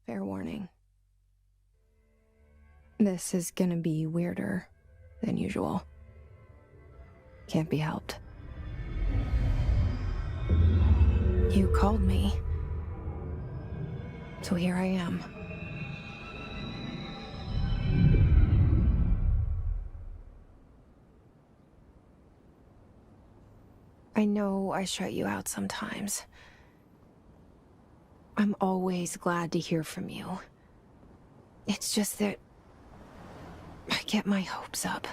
Fair warning. This is gonna be weirder than usual. Can't be helped. You called me. So here I am. I know I shut you out sometimes. I'm always glad to hear from you. It's just that I get my hopes up.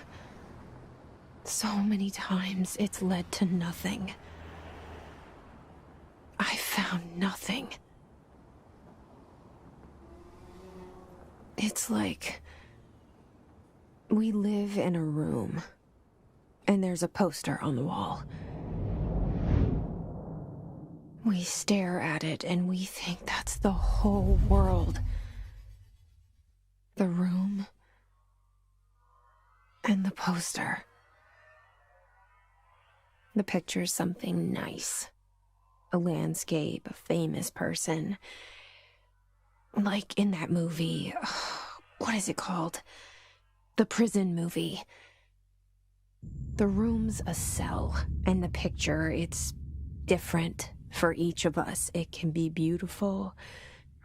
So many times it's led to nothing. I found nothing. It's like we live in a room, and there's a poster on the wall. We stare at it and we think that's the whole world. The room and the poster. The picture's something nice. A landscape, a famous person. Like in that movie, what is it called? The prison movie. The room's a cell, and the picture, it's different for each of us. It can be beautiful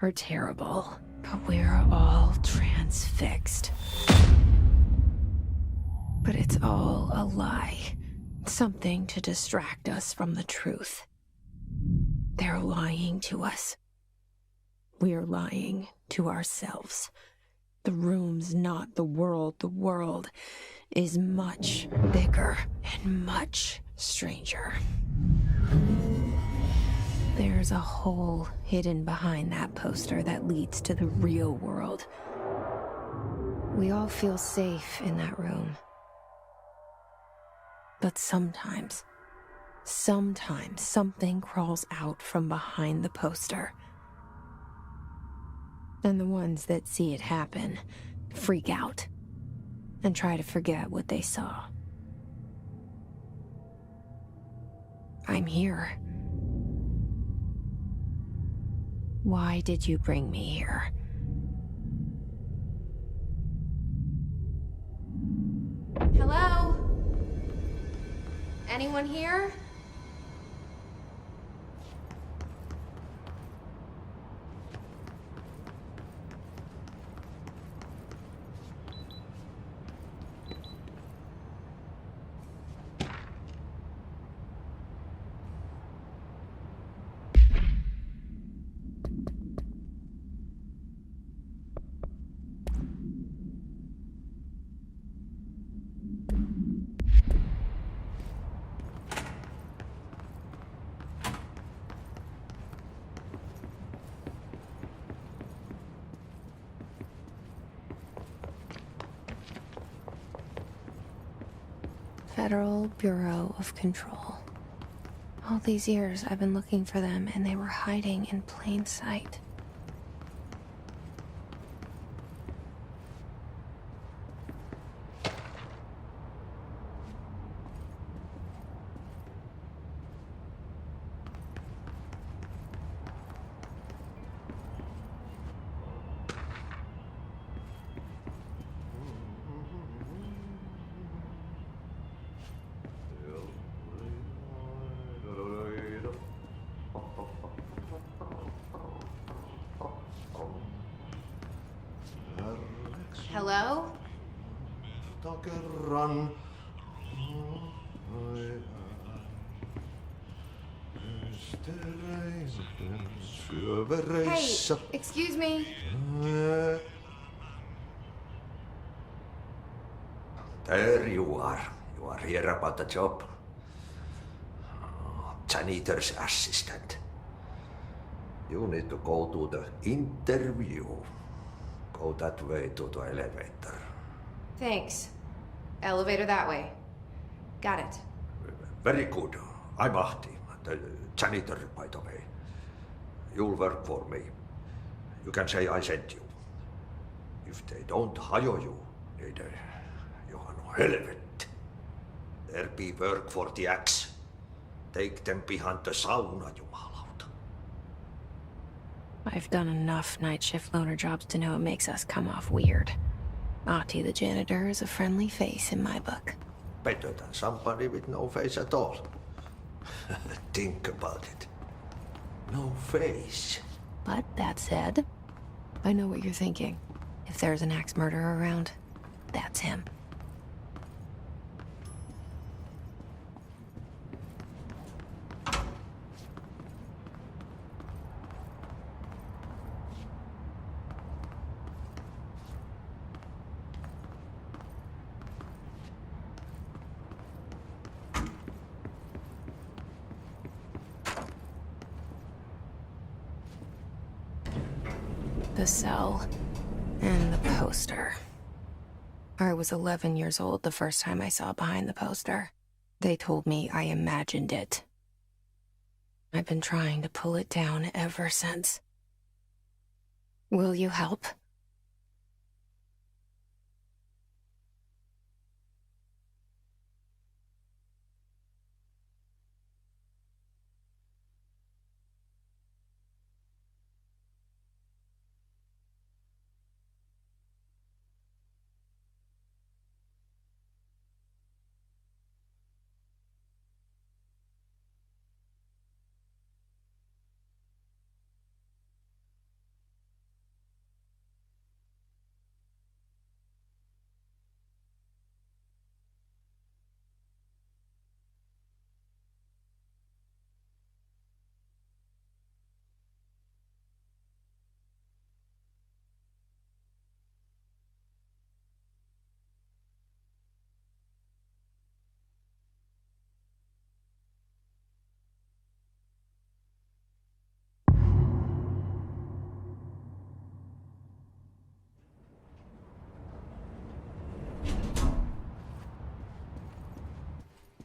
or terrible, but we're all transfixed. But it's all a lie. Something to distract us from the truth. They're lying to us. We're lying to ourselves. The room's not the world. The world is much bigger and much stranger. There's a hole hidden behind that poster that leads to the real world. We all feel safe in that room. But sometimes something crawls out from behind the poster. And the ones that see it happen freak out and try to forget what they saw. I'm here. Why did you bring me here? Hello? Anyone here? Federal Bureau of Control. All these years I've been looking for them, and they were hiding in plain sight. Hello? Hey, excuse me. There you are. You are here about the job. Janitor's assistant. You need to go to the interview. Go that way to the elevator. Thanks. Elevator that way. Got it. Very good. I'm Ahti, the janitor, by the way. You'll work for me. You can say I sent you. If they don't hire you, niin Johan helvet. There be work for the axe. Take them behind the sauna, jumalauta. I've done enough night shift loner jobs to know it makes us come off weird. Ahti the janitor is a friendly face in my book. Better than somebody with no face at all. Think about it. No face. But that said, I know what you're thinking. If there's an axe murderer around, that's him. The cell and the poster. I was 11 years old the first time I saw behind the poster. They told me I imagined it. I've been trying to pull it down ever since. Will you help?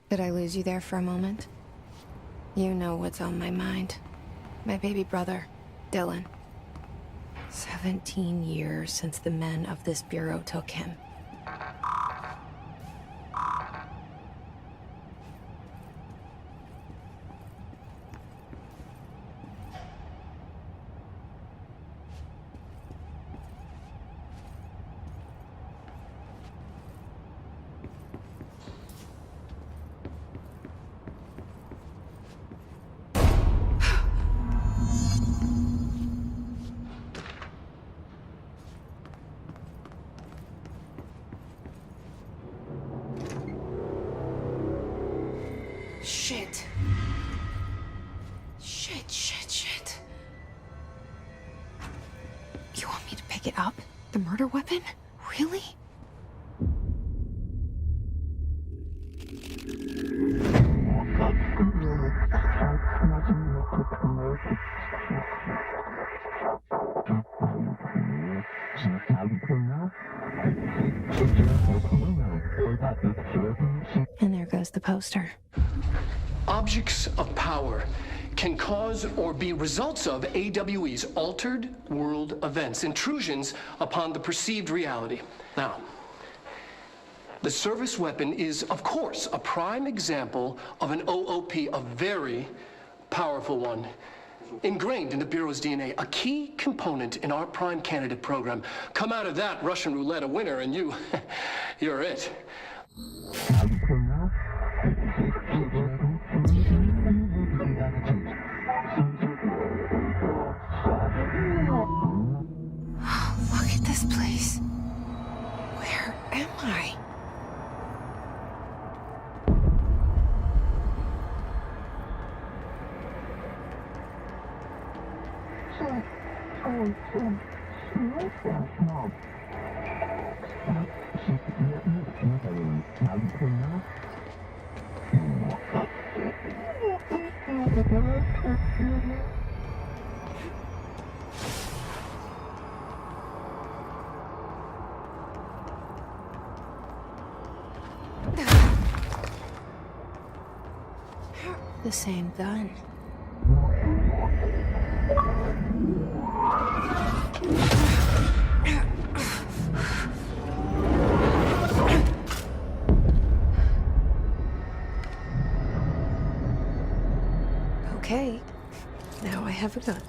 Did I lose you there for a moment? You know what's on my mind. My baby brother, Dylan. 17 years since the men of this bureau took him. Shit. Shit. You want me to pick it up? The murder weapon? Really? And there goes the poster. Objects of power can cause or be results of AWE's altered world events, intrusions upon the perceived reality. Now, the service weapon is, of course, a prime example of an OOP, a very powerful one, ingrained in the Bureau's DNA, a key component in our prime candidate program. Come out of that Russian roulette a winner and you're it. Look at this place. Where am I? The same gun. Okay, now I have a gun.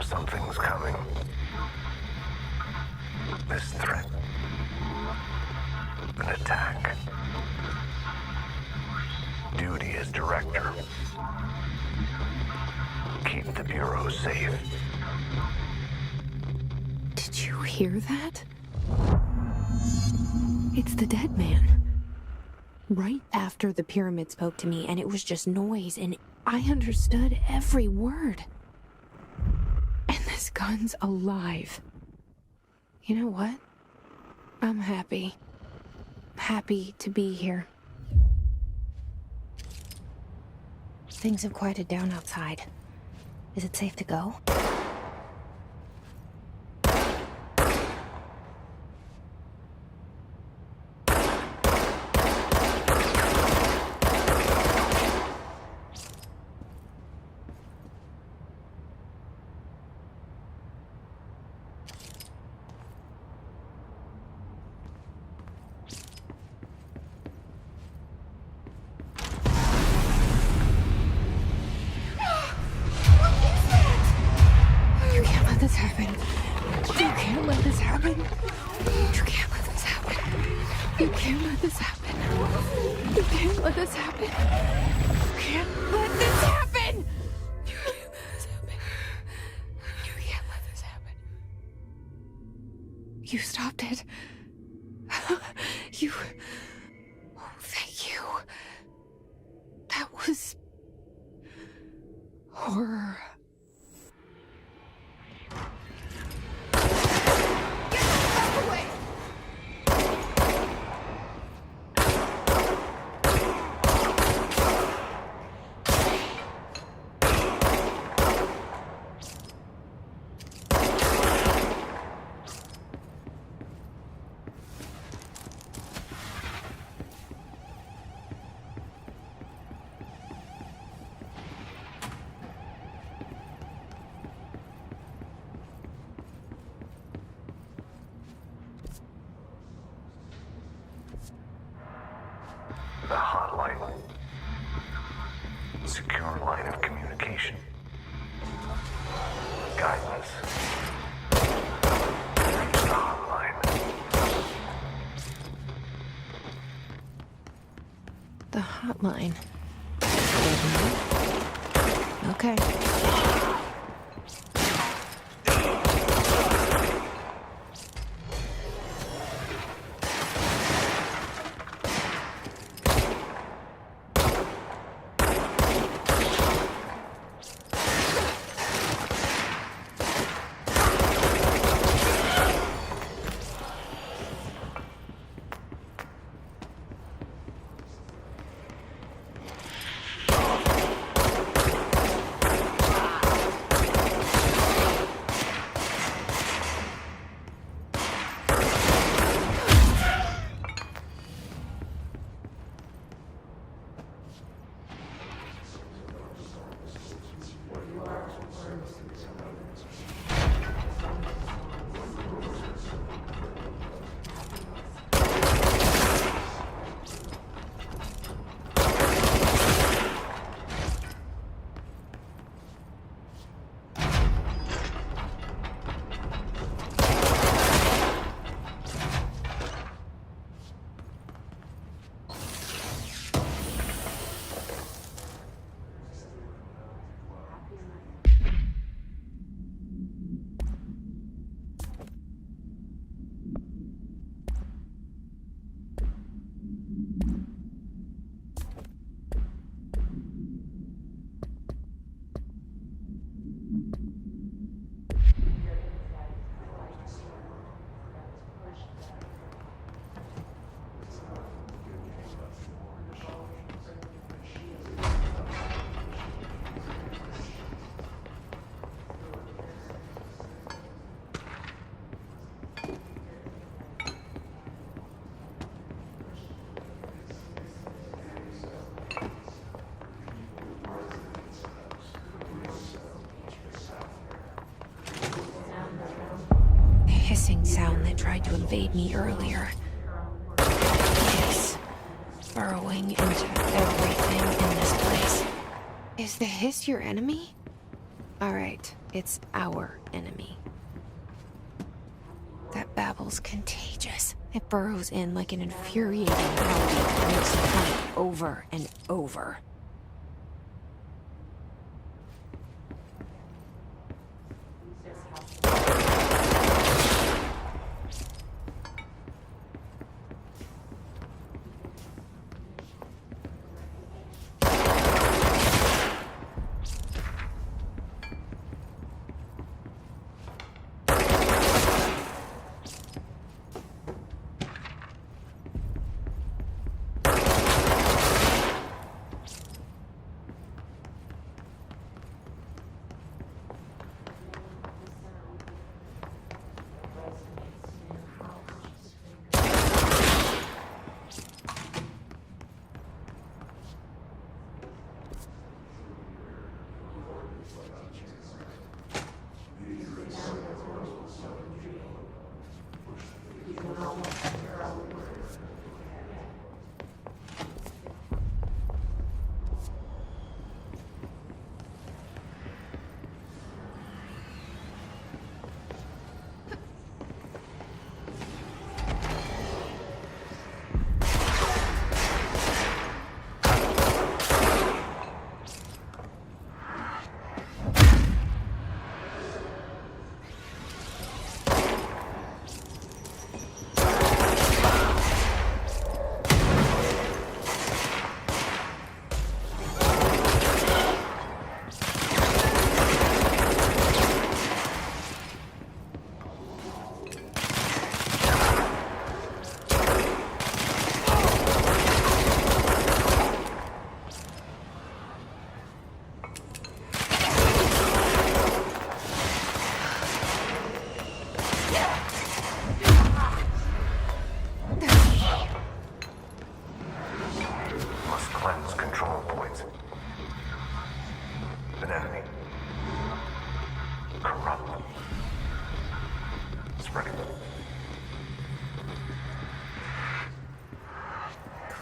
Something's coming. This threat. An attack. Duty as director. Keep the Bureau safe. Did you hear that? It's the dead man. Right after the pyramid spoke to me, and it was just noise, and I understood every word. And this gun's alive. You know what? I'm happy. Happy to be here. Things have quieted down outside. Is it safe to go? This happen. You can't let this happen. You can't let this happen. You can't let this happen. You can't let this happen. You can't let this happen. You can't let this happen. You can't let this happen. You stopped it. You. Oh, thank you. That was horror. The hotline. Secure line of communication. Guidance. Reach the hotline. The hotline. Okay. one that tried to invade me earlier. Hiss. Burrowing into everything in this place. Is the hiss your enemy? Alright, it's our enemy. That babble's contagious. It burrows in like an infuriating melody and makes the point over and over.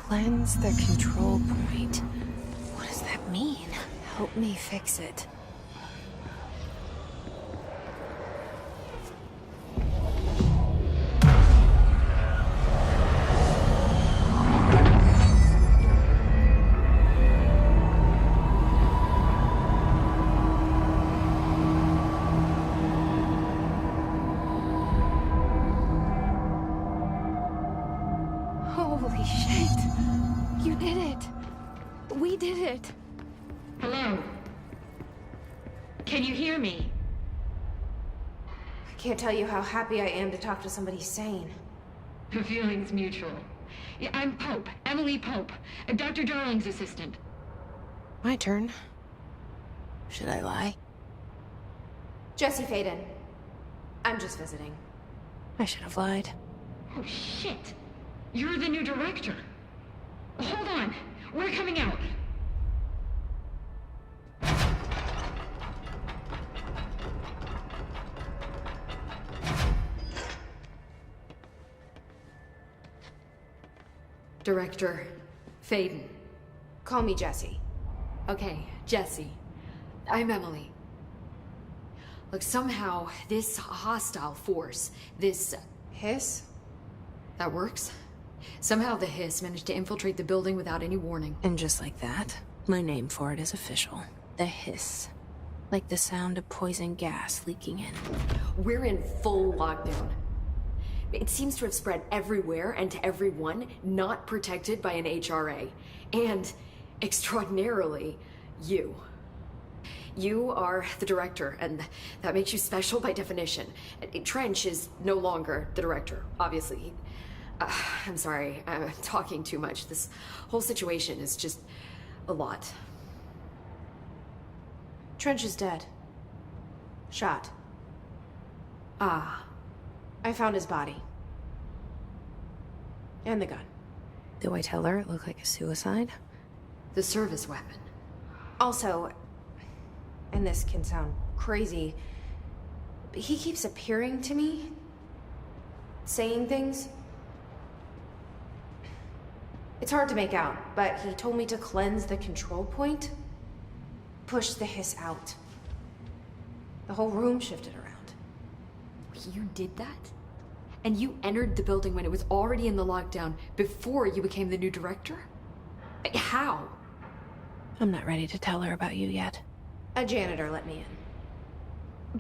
Cleanse the control point. What does that mean? Help me fix it. Holy shit! You did it! We did it! Hello? Can you hear me? I can't tell you how happy I am to talk to somebody sane. The feeling's mutual. Yeah, I'm Pope, Emily Pope, Dr. Darling's assistant. My turn. Should I lie? Jesse Faden. I'm just visiting. I should have lied. Oh, shit! You're the new director. Hold on. We're coming out. Director Faden. Call me Jesse. Okay, Jesse. I'm Emily. Look, somehow this hostile force, this Hiss? that works? Somehow the hiss managed to infiltrate the building without any warning. And just like that, my name for it is official. The hiss. Like the sound of poison gas leaking in. We're in full lockdown. It seems to have spread everywhere and to everyone not protected by an HRA. And, extraordinarily, you. You are the director, and that makes you special by definition. Trench is no longer the director, obviously. I'm sorry, I'm talking too much. This whole situation is just a lot. Trench is dead. Shot. Ah. I found his body. And the gun. Do I tell her it looked like a suicide? The service weapon. Also, and this can sound crazy, but he keeps appearing to me saying things. It's hard to make out, but he told me to cleanse the control point. Push the hiss out. The whole room shifted around. You did that? And you entered the building when it was already in the lockdown before you became the new director? How? I'm not ready to tell her about you yet. A janitor let me in.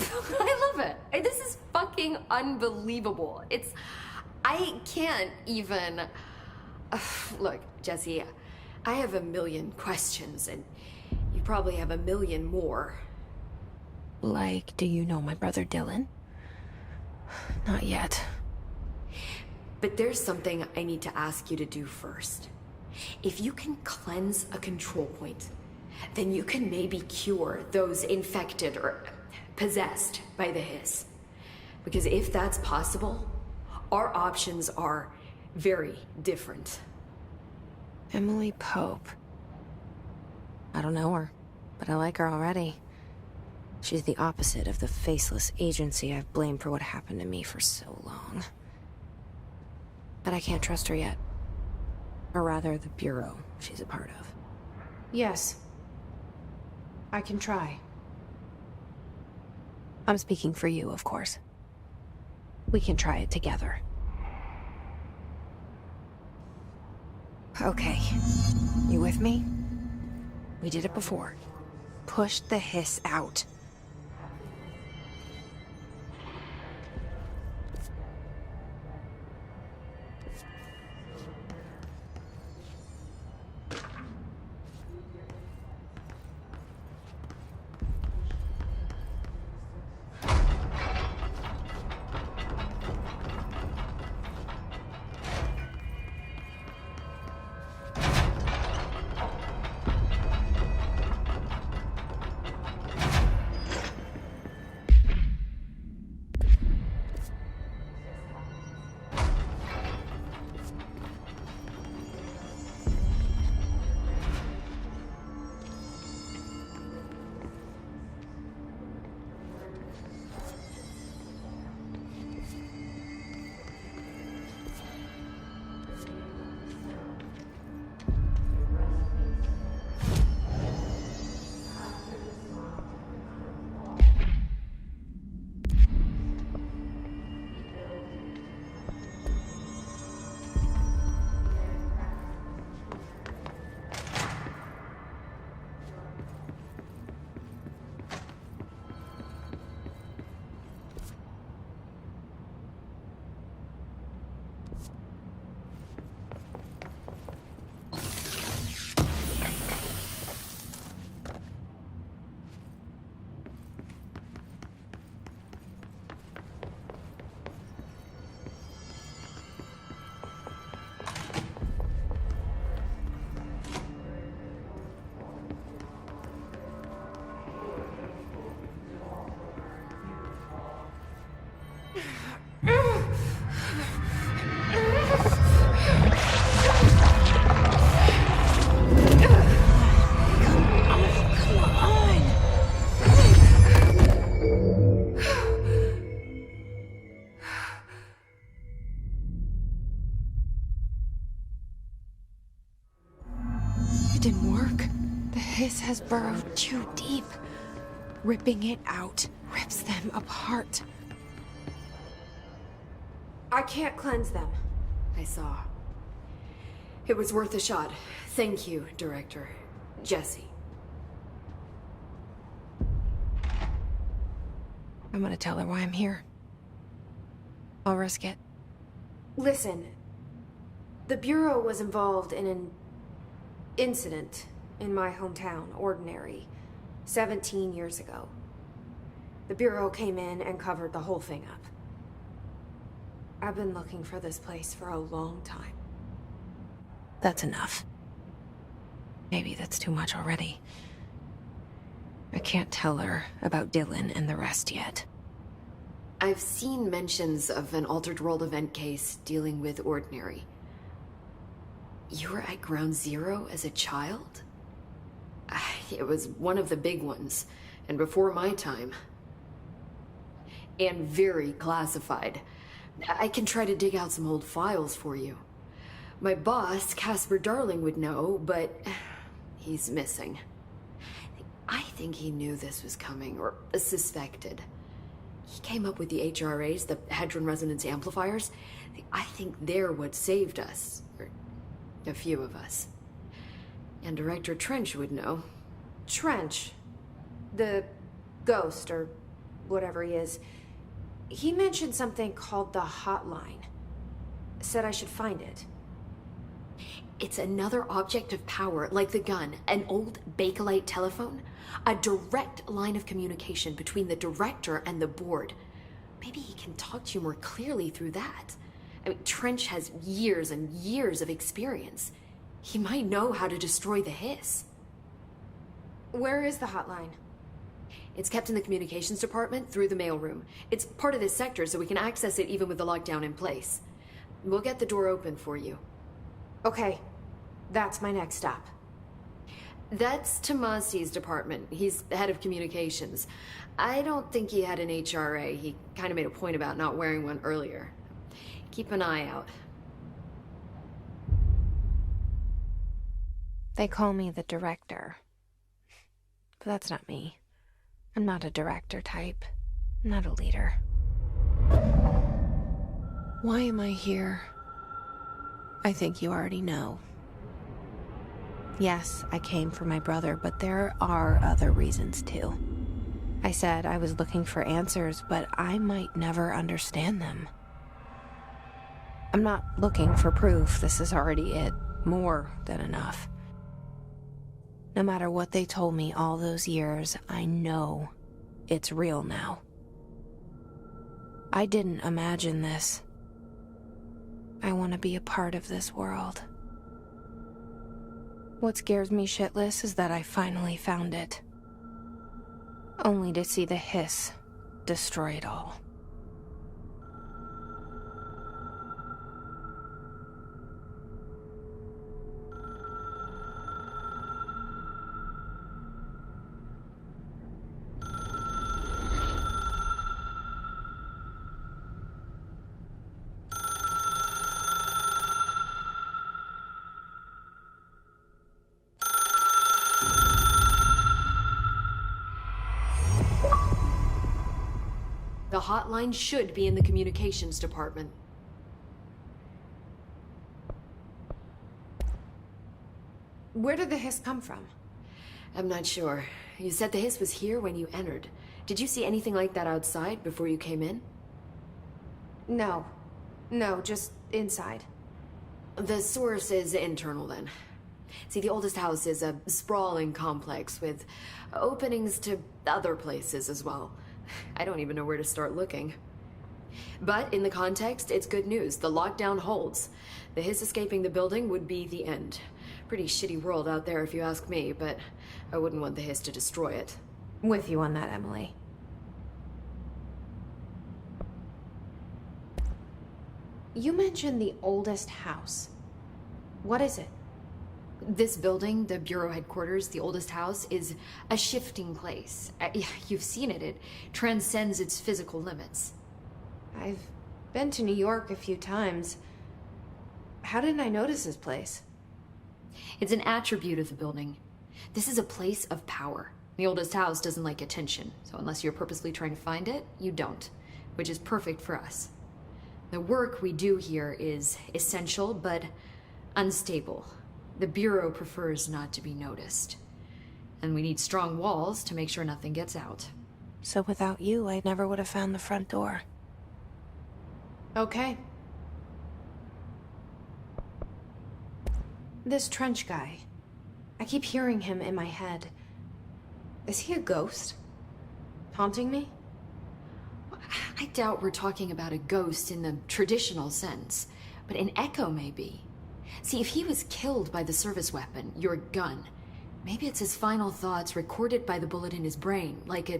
I love it. This is fucking unbelievable. I can't even... Look, Jesse, I have a million questions, and you probably have a million more. Like, do you know my brother Dylan? Not yet. But there's something I need to ask you to do first. If you can cleanse a control point, then you can maybe cure those infected or possessed by the hiss. Because if that's possible, our options are very different. Emily Pope. I don't know her, but I like her already. She's the opposite of the faceless agency I've blamed for what happened to me for so long. But I can't trust her yet. Or rather, the Bureau she's a part of. Yes. I can try. I'm speaking for you, of course. We can try it together. Okay. You with me? We did it before. Push the hiss out. It didn't work. The hiss has burrowed too deep. Ripping it out rips them apart. I can't cleanse them. I saw. It was worth a shot. Thank you, Director. Jesse. I'm gonna tell her why I'm here. I'll risk it. Listen. The Bureau was involved in an incident in my hometown, Ordinary, 17 years ago. The Bureau came in and covered the whole thing up. I've been looking for this place for a long time. That's enough. Maybe that's too much already. I can't tell her about Dylan and the rest yet. I've seen mentions of an Altered World event case dealing with Ordinary. You were at Ground Zero as a child? It was one of the big ones, and before my time. And very classified. I can try to dig out some old files for you. My boss, Casper Darling, would know, but he's missing. I think he knew this was coming, or suspected. He came up with the HRAs, the Hadron Resonance Amplifiers. I think they're what saved us, or a few of us. And Director Trench would know. Trench, the ghost, or whatever he is, he mentioned something called the hotline. Said I should find it. It's another object of power, like the gun, an old Bakelite telephone, a direct line of communication between the director and the board. Maybe he can talk to you more clearly through that. I mean, Trench has years and years of experience. He might know how to destroy the hiss. Where is the hotline? It's kept in the communications department through the mailroom. It's part of this sector, so we can access it even with the lockdown in place. We'll get the door open for you. Okay, that's my next stop. That's Tomasi's department. He's the head of communications. I don't think he had an HRA. He kind of made a point about not wearing one earlier. Keep an eye out. They call me the director. But that's not me. I'm not a director type. I'm not a leader. Why am I here? I think you already know. Yes, I came for my brother, but there are other reasons too. I said I was looking for answers, but I might never understand them. I'm not looking for proof. This is already it. More than enough. No matter what they told me all those years, I know it's real now. I didn't imagine this. I want to be a part of this world. What scares me shitless is that I finally found it. Only to see the hiss destroy it all. The hotline should be in the communications department. Where did the hiss come from? I'm not sure. You said the hiss was here when you entered. Did you see anything like that outside before you came in? No. No, just inside. The source is internal then. See, the oldest house is a sprawling complex with openings to other places as well. I don't even know where to start looking. But in the context, it's good news. The lockdown holds. The hiss escaping the building would be the end. Pretty shitty world out there if you ask me, but I wouldn't want the hiss to destroy it. With you on that, Emily. You mentioned the oldest house. What is it? This building, the Bureau headquarters, the oldest house, is a shifting place. You've seen it. It transcends its physical limits. I've been to New York a few times. How didn't I notice this place? It's an attribute of the building. This is a place of power. The oldest house doesn't like attention, so unless you're purposely trying to find it, you don't, which is perfect for us. The work we do here is essential, but unstable. The Bureau prefers not to be noticed. And we need strong walls to make sure nothing gets out. So without you, I never would have found the front door. Okay. This Trench guy. I keep hearing him in my head. Is he a ghost? Haunting me? I doubt we're talking about a ghost in the traditional sense, but an echo maybe. See, if he was killed by the service weapon, your gun, maybe it's his final thoughts recorded by the bullet in his brain, like a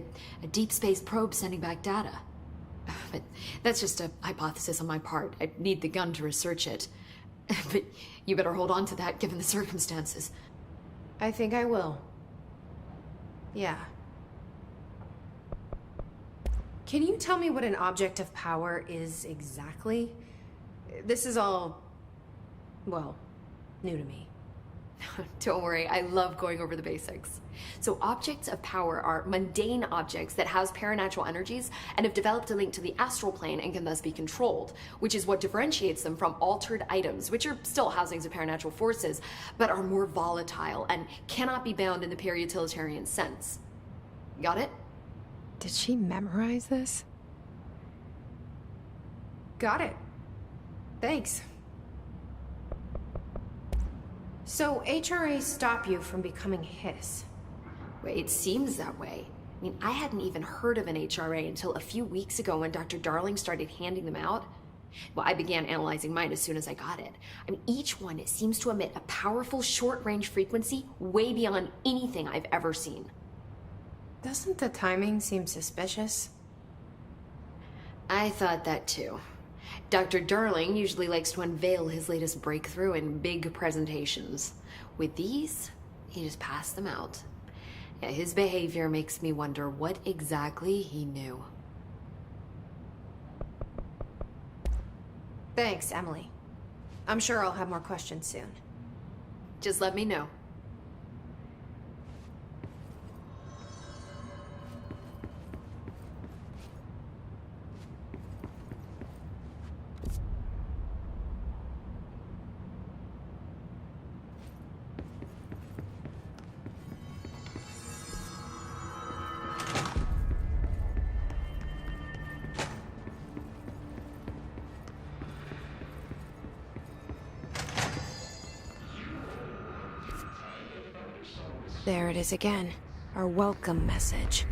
deep space probe sending back data. But that's just a hypothesis on my part. I need the gun to research it. But you better hold on to that given the circumstances. I think I will. Yeah. Can you tell me what an object of power is exactly? This is all, well, new to me. Don't worry, I love going over the basics. So objects of power are mundane objects that house paranatural energies and have developed a link to the astral plane and can thus be controlled, which is what differentiates them from altered items, which are still housings of paranatural forces, but are more volatile and cannot be bound in the pure utilitarian sense. Got it? Did she memorize this? Got it. Thanks. So HRAs stop you from becoming Hiss? Well, it seems that way. I mean, I hadn't even heard of an HRA until a few weeks ago when Dr. Darling started handing them out. Well, I began analyzing mine as soon as I got it. I mean, each one seems to emit a powerful short-range frequency way beyond anything I've ever seen. Doesn't the timing seem suspicious? I thought that too. Dr. Darling usually likes to unveil his latest breakthrough in big presentations. With these, he just passed them out. Yeah, his behavior makes me wonder what exactly he knew. Thanks, Emily. I'm sure I'll have more questions soon. Just let me know. There it is again. Our welcome message.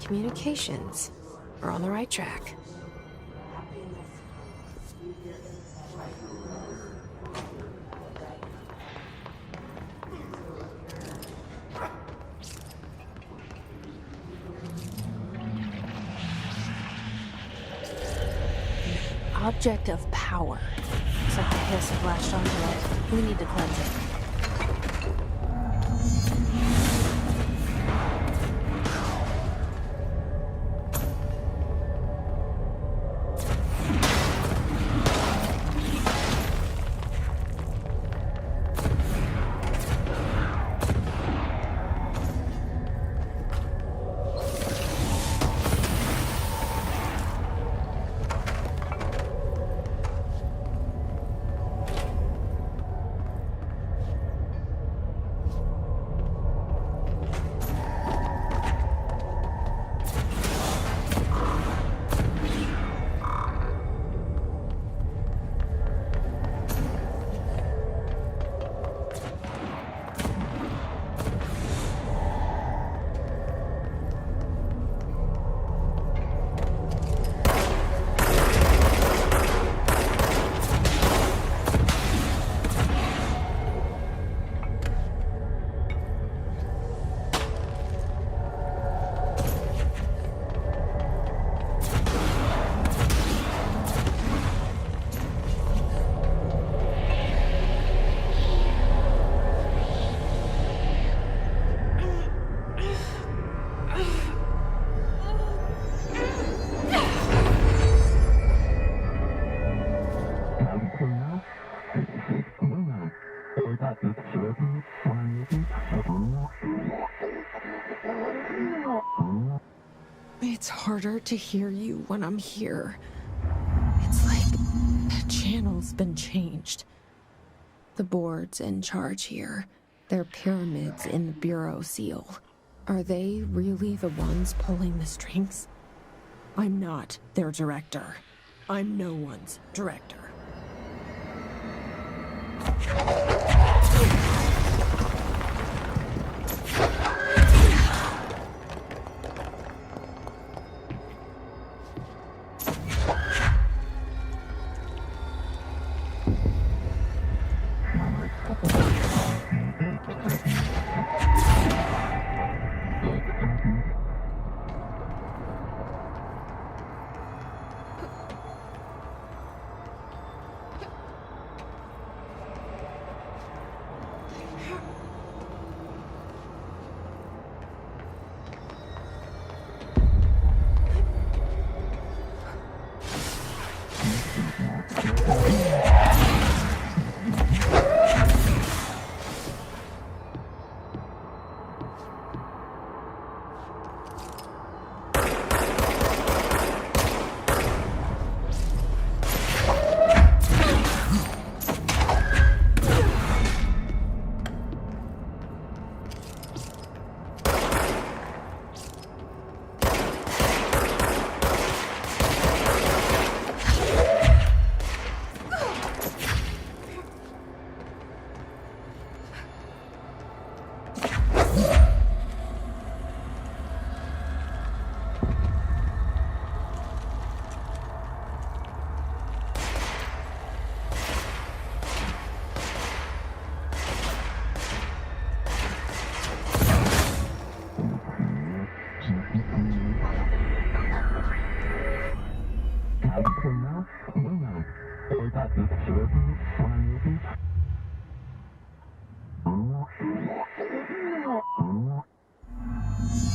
Communications. We're on the right track. Object of power. Looks like the hiss flashed onto it. We need to cleanse it. It's harder to hear you when I'm here. It's like the channel's been changed. The board's in charge here. They're pyramids in the Bureau seal. Are they really the ones pulling the strings? I'm not their director. I'm no one's director.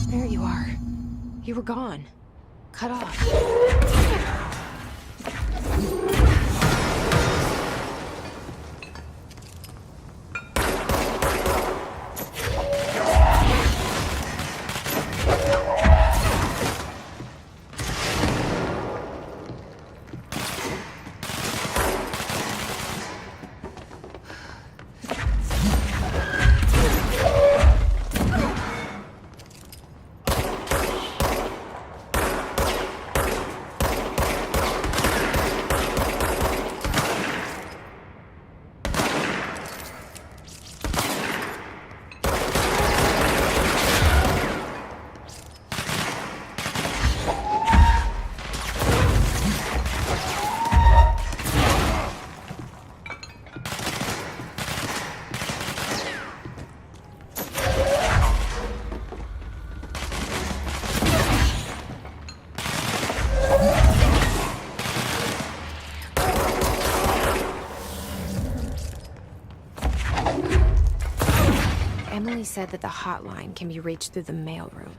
There you are. You were gone. Cut off. only said that the hotline can be reached through the mailroom.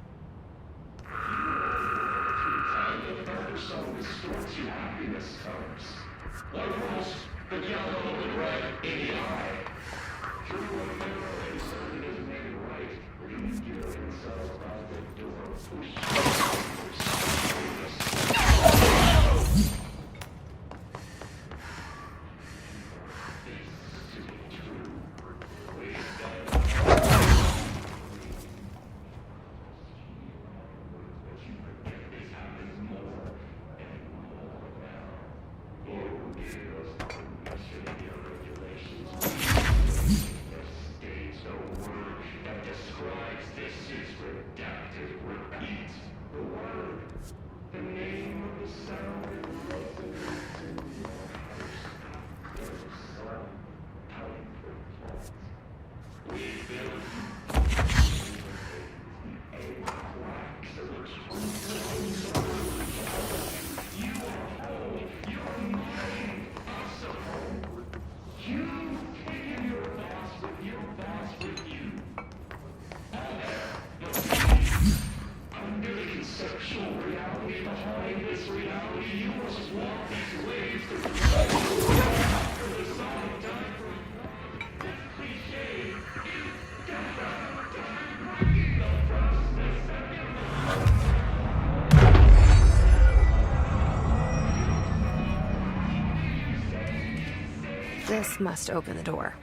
This must open the door.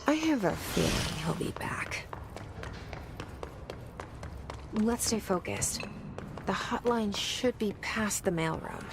I have a feeling he'll be back. Let's stay focused. The hotline should be past the mailroom.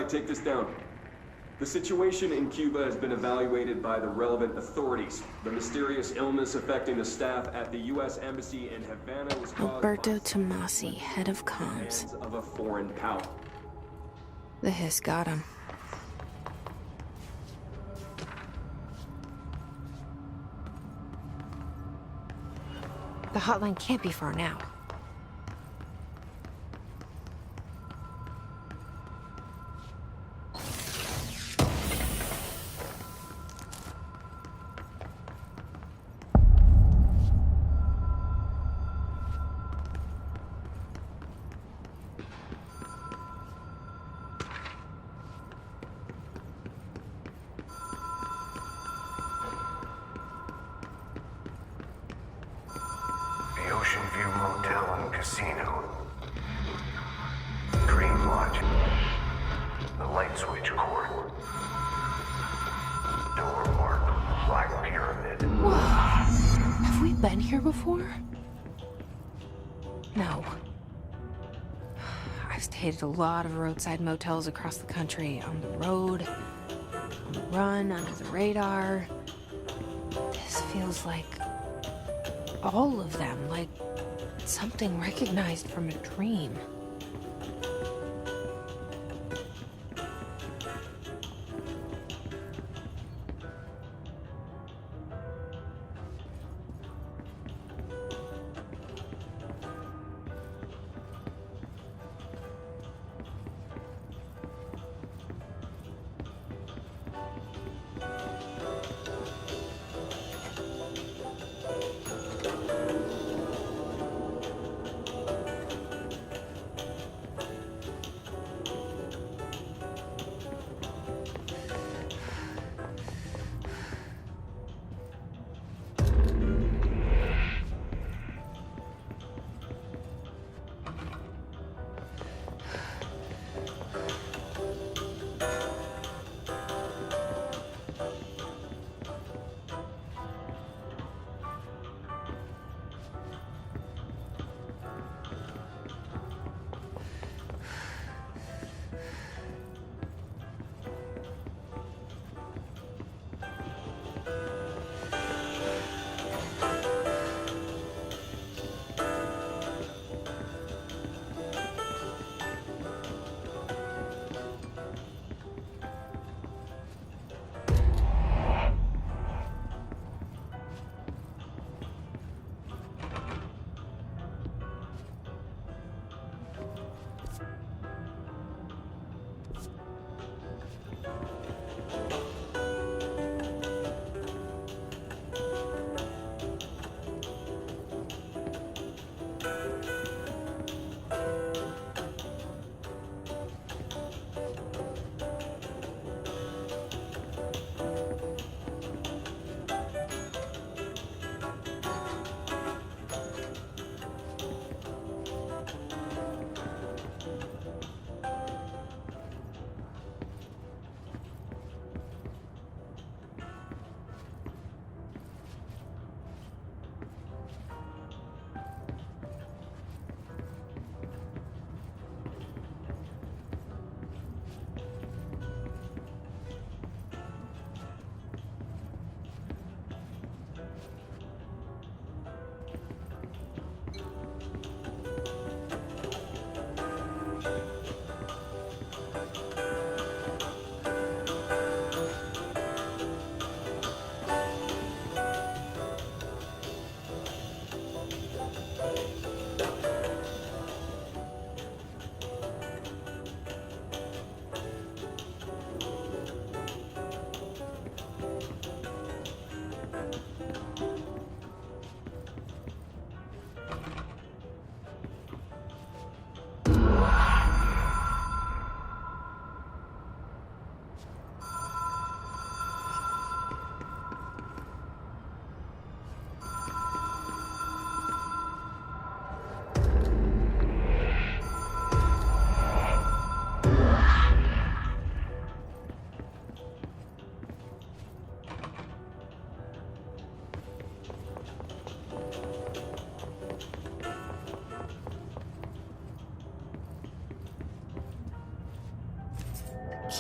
Alright, take this down. The situation in Cuba has been evaluated by the relevant authorities. The mysterious illness affecting the staff at the U.S. Embassy in Havana was caused Alberto by Tomasi, head of comms. hands of a foreign power. The hiss got him. The hotline can't be far now. The Ocean View Motel and Casino. Dream Lodge. The light switch cord. Door marked Black Pyramid. Have we been here before? No. I've stayed at a lot of roadside motels across the country, on the road, on the run, under the radar. This feels like all of them, like something recognized from a dream.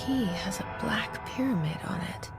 key has a black pyramid on it.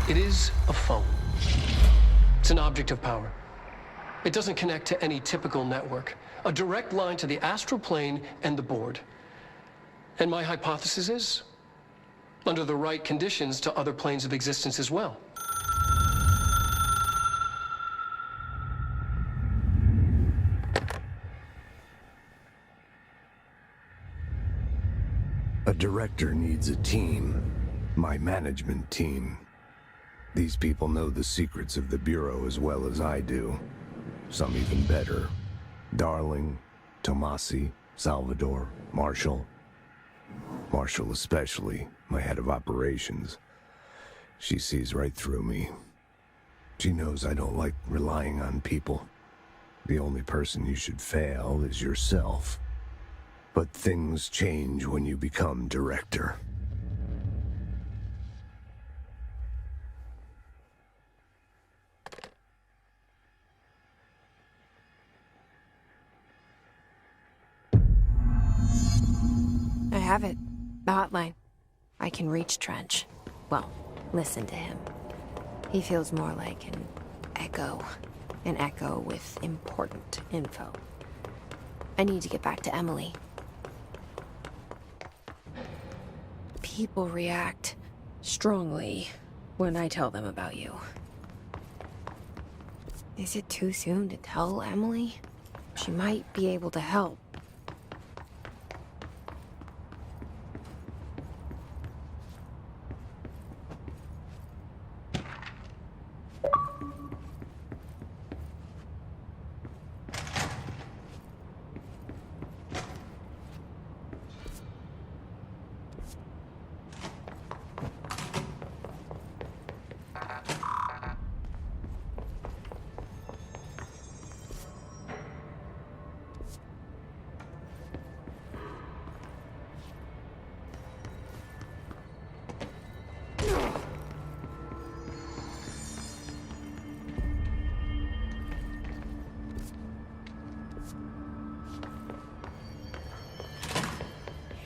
It is a phone. It's an object of power. It doesn't connect to any typical network. A direct line to the astral plane and the board. And my hypothesis is, under the right conditions, to other planes of existence as well. A director needs a team. My management team. These people know the secrets of the Bureau as well as I do. Some even better. Darling, Tomasi, Salvador, Marshall. Marshall especially, my head of operations. She sees right through me. She knows I don't like relying on people. The only person you should fail is yourself. But things change when you become director. I have it. The hotline. I can reach Trench. Well, listen to him. He feels more like an echo. An echo with important info. I need to get back to Emily. People react strongly when I tell them about you. Is it too soon to tell Emily? She might be able to help.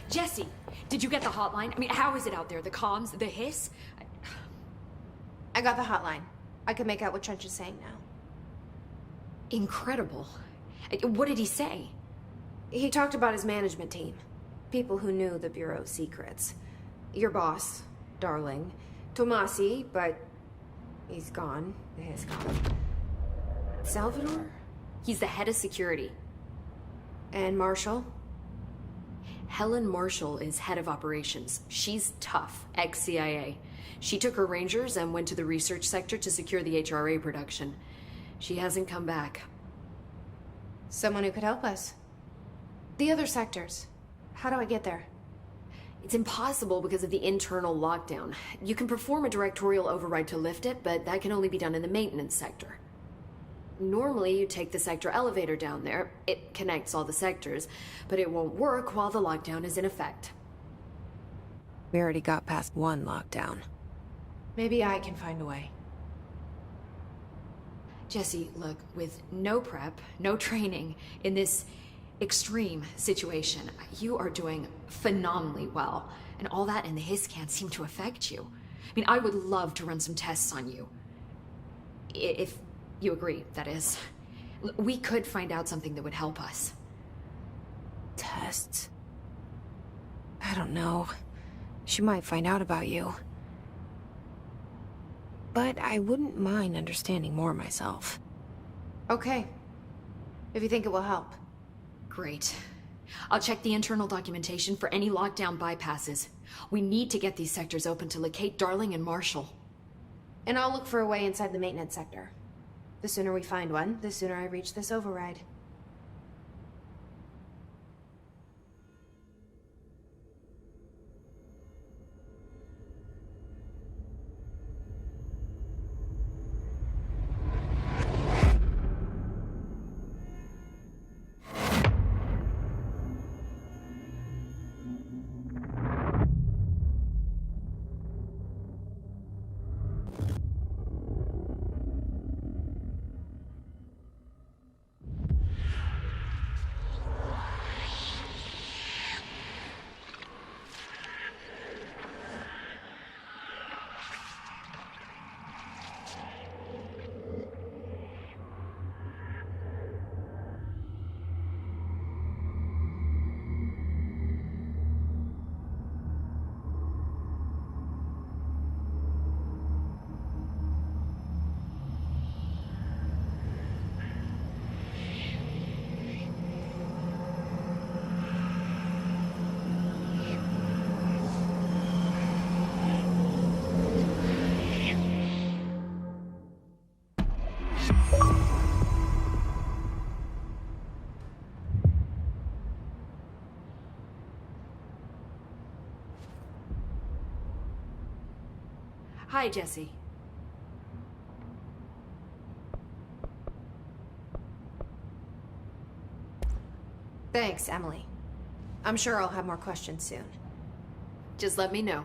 Jesse, did you get the hotline? I mean, how is it out there? The comms, the hiss? I got the hotline. I can make out what Trench is saying now. Incredible. What did he say? He talked about his management team. People who knew the Bureau's secrets. Your boss, Darling. Tomasi, but he's gone. The hiss gone. Salvador? He's the head of security. And Marshall? Helen Marshall is head of operations. She's tough, ex-CIA. She took her Rangers and went to the research sector to secure the HRA production. She hasn't come back. Someone who could help us. The other sectors. How do I get there? It's impossible because of the internal lockdown. You can perform a directorial override to lift it, but that can only be done in the maintenance sector. Normally, you take the sector elevator down there. It connects all the sectors, but it won't work while the lockdown is in effect. We already got past one lockdown. Maybe I can find a way. Jesse, look, with no prep, no training, in this extreme situation, you are doing phenomenally well. And all that and the hiss can't seem to affect you. I mean, I would love to run some tests on you. If you agree, that is. We could find out something that would help us. Tests? I don't know. She might find out about you. But I wouldn't mind understanding more myself. Okay. If you think it will help. Great. I'll check the internal documentation for any lockdown bypasses. We need to get these sectors open to locate Darling and Marshall. And I'll look for a way inside the maintenance sector. The sooner we find one, the sooner I reach this override. Hi, Jesse. Thanks, Emily. I'm sure I'll have more questions soon. Just let me know.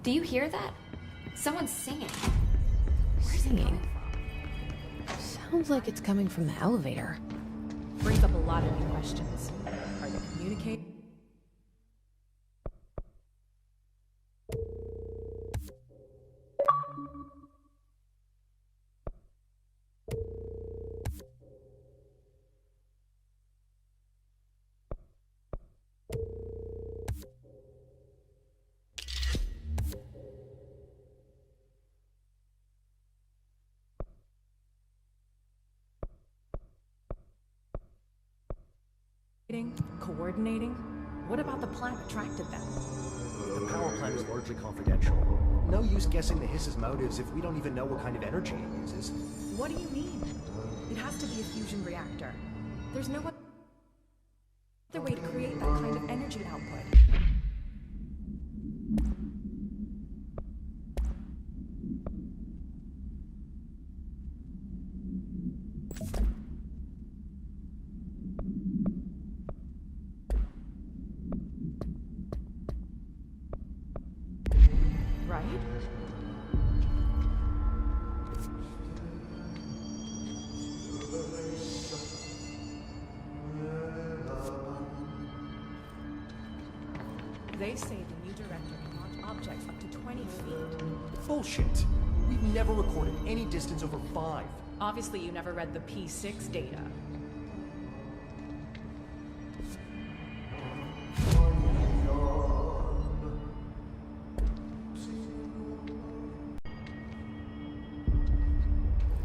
Do you hear that? Someone's singing. Singing? Sounds like it's coming from the elevator. Brings up a lot of new questions. Are they communicating? Coordinating? What about the plan attracted them? The power plant is largely confidential. No use guessing the hiss's motives if we don't even know what kind of energy it uses. What do you mean? It has to be a fusion reactor. There's no other way to create that kind of energy output. They say the new director can launch objects up to 20 feet. Bullshit. We've never recorded any distance over 5. Obviously, you never read the P6 data.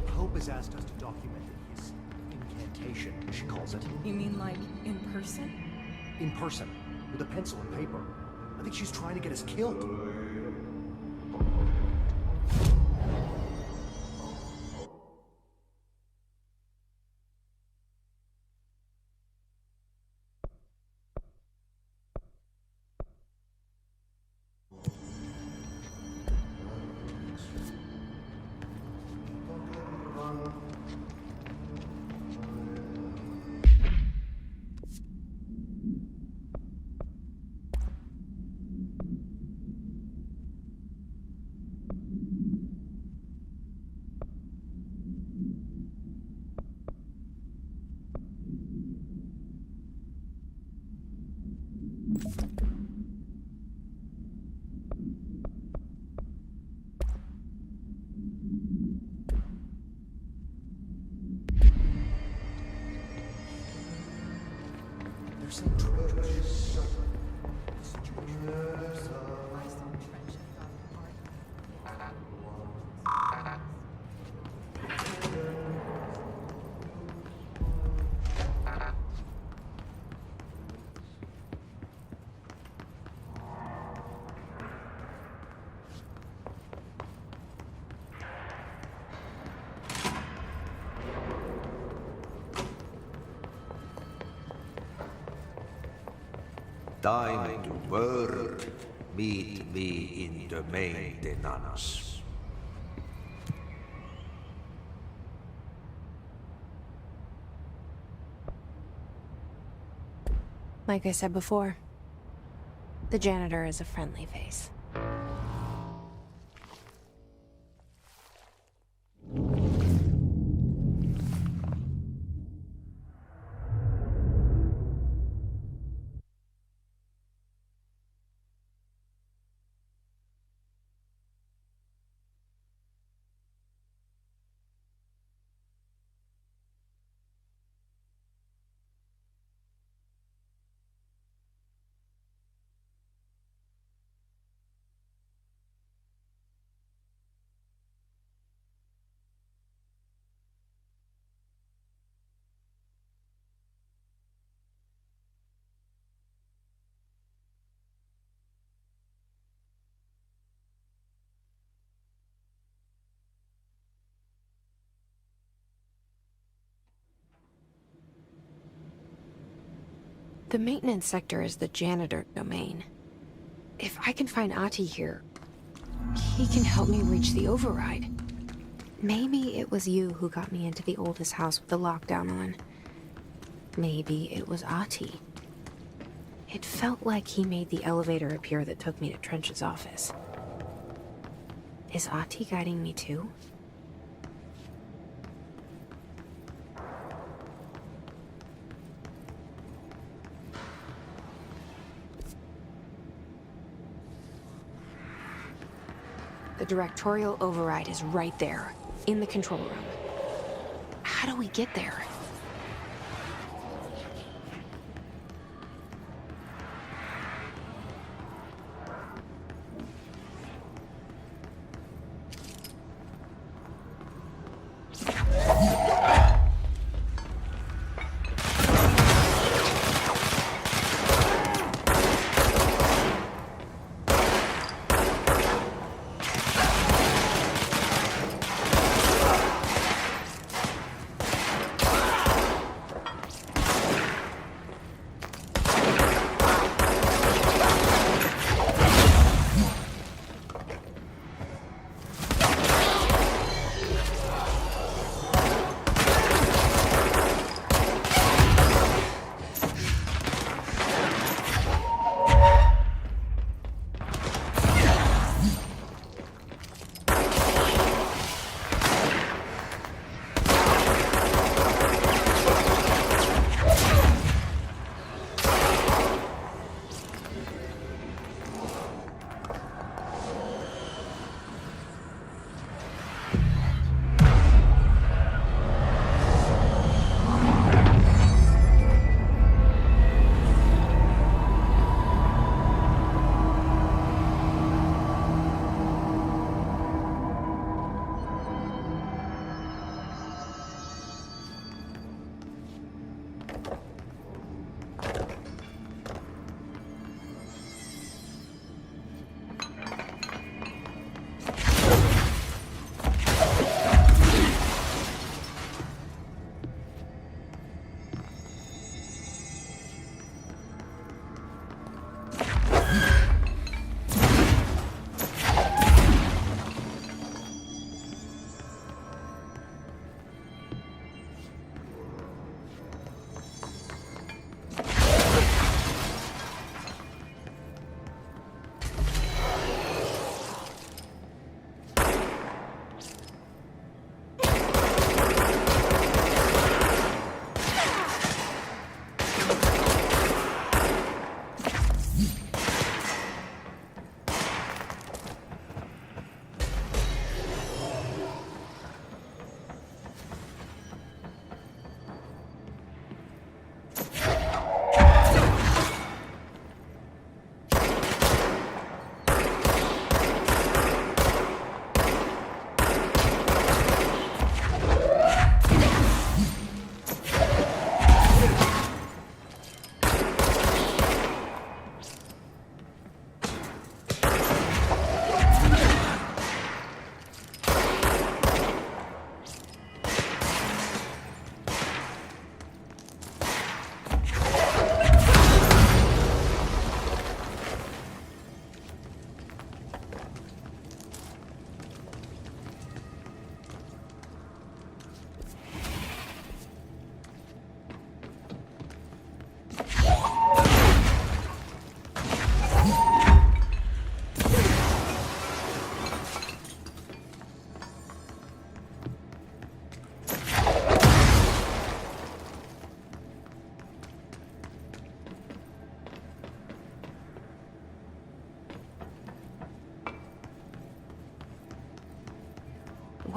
Hope has asked us to document his incantation, she calls it. You mean like in person? In person, with a pencil and paper. I think she's trying to get us killed. There's some trenches. Time to work. Meet me in the maintenance. Like I said before, the janitor is a friendly face. The maintenance sector is the janitor domain. If I can find Ahti here, he can help me reach the override. Maybe it was you who got me into the oldest house with the lockdown on. Maybe it was Ahti. It felt like he made the elevator appear that took me to Trench's office. Is Ahti guiding me too? The directorial override is right there, in the control room. How do we get there?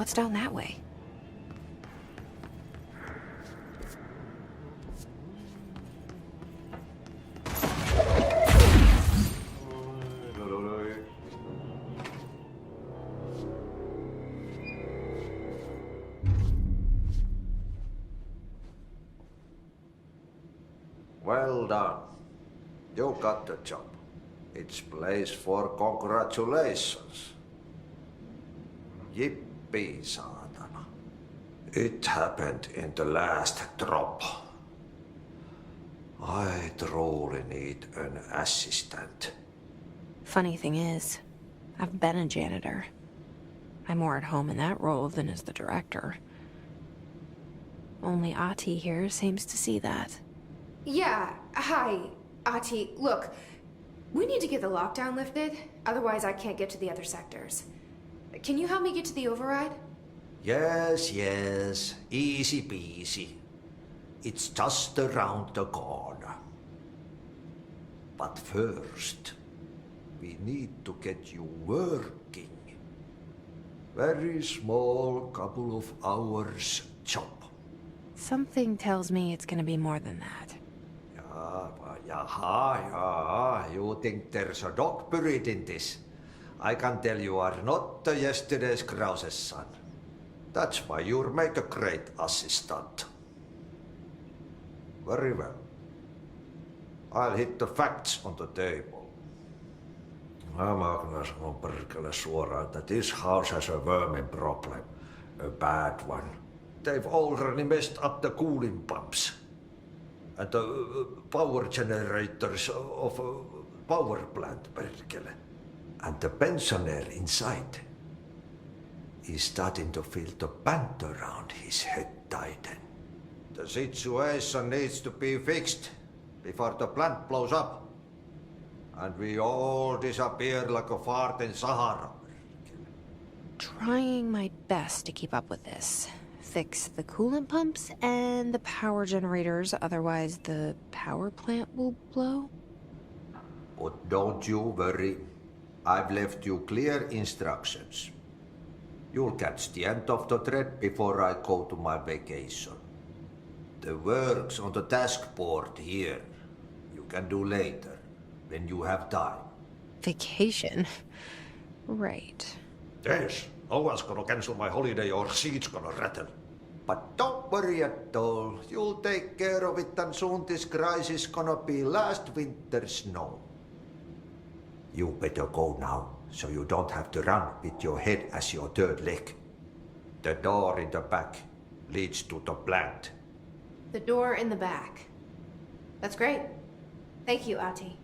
What's down that way? Well done. You got the job. It's place for congratulations. Yippee, saatana. It happened in the last drop. I truly need an assistant. Funny thing is, I've been a janitor. I'm more at home in that role than as the director. Only Ati here seems to see that. Yeah, hi, Ati. Look, we need to get the lockdown lifted, otherwise I can't get to the other sectors. Can you help me get to the override? Yes, easy peasy. It's just around the corner. But first, we need to get you working. Very small, couple of hours job. Something tells me it's gonna be more than that. Yeah, you think there's a dog buried in this? I can tell you are not yesterday's Krause's son. That's why you'll make a great assistant. Very well. I'll hit the facts on the table. Mä kyllä sanon perkele suoraan, että this house has a vermin problem. A bad one. They've already messed up the cooling pumps. And the power generators of a power plant, perkele. And the pensioner inside is starting to feel the band around his head tighten. The situation needs to be fixed before the plant blows up. And we all disappear like a fart in Sahara. Trying my best to keep up with this. Fix the coolant pumps and the power generators, otherwise the power plant will blow. But don't you worry. I've left you clear instructions. You'll catch the end of the thread before I go to my vacation. The work's on the task board here. You can do later, when you have time. Vacation? Right. Yes, no one's gonna cancel my holiday or seat's gonna rattle. But don't worry at all. You'll take care of it and soon this crisis gonna be last winter's snow. You better go now, so you don't have to run with your head as your third leg. The door in the back leads to the plant. The door in the back. That's great. Thank you, Ati.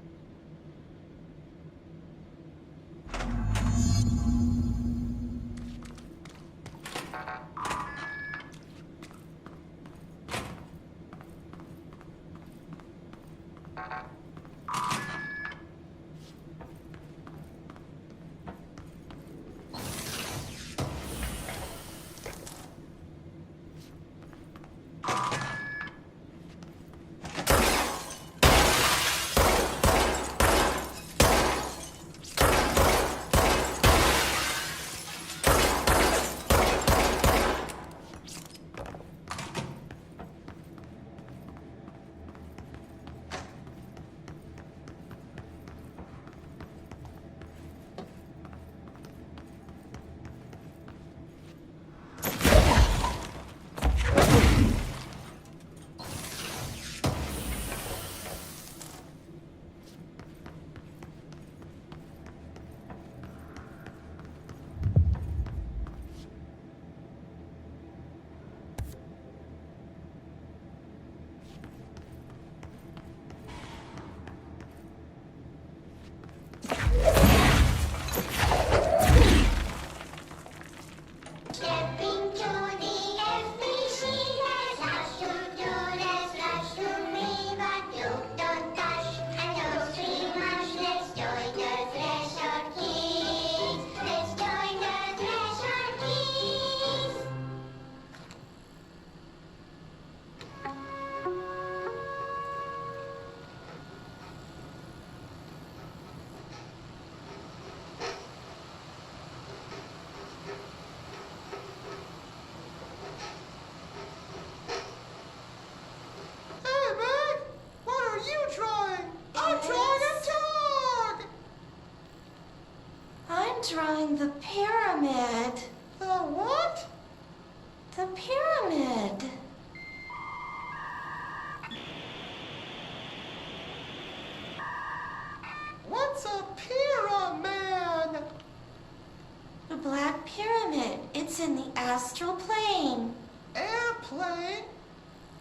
astral plane. Airplane?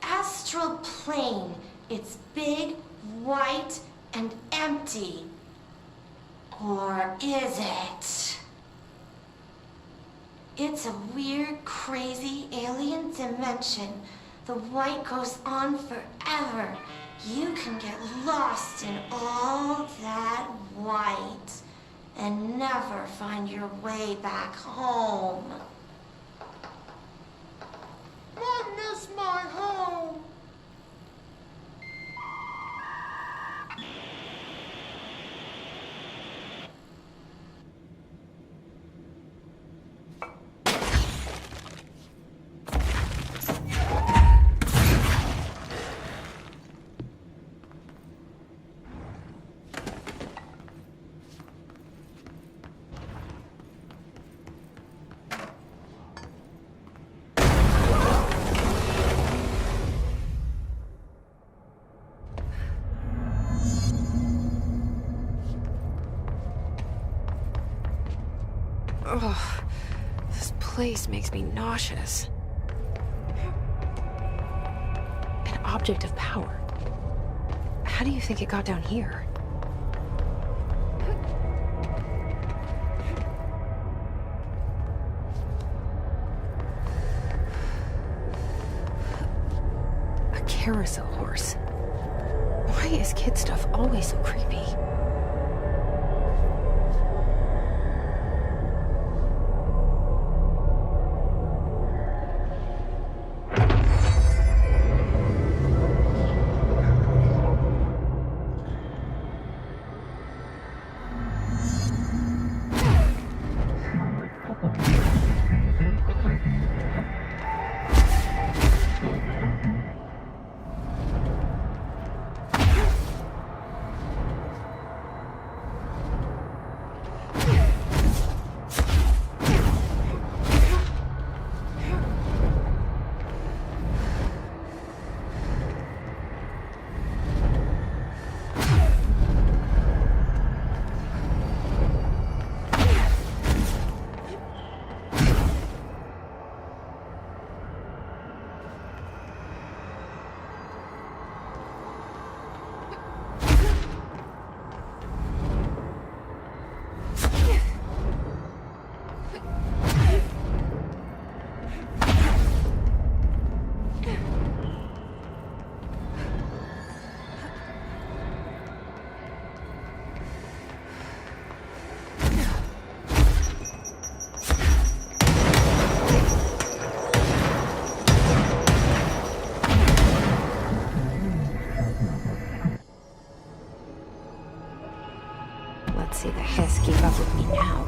Astral plane. It's big, white, and empty. Or is it? It's a weird, crazy alien dimension. The white goes on forever. You can get lost in all that white and never find your way back home. I miss my home. Ugh, this place makes me nauseous. An object of power. How do you think it got down here? A carousel horse. Why is kid stuff always so creepy? Let's see the Hess keep up with me now.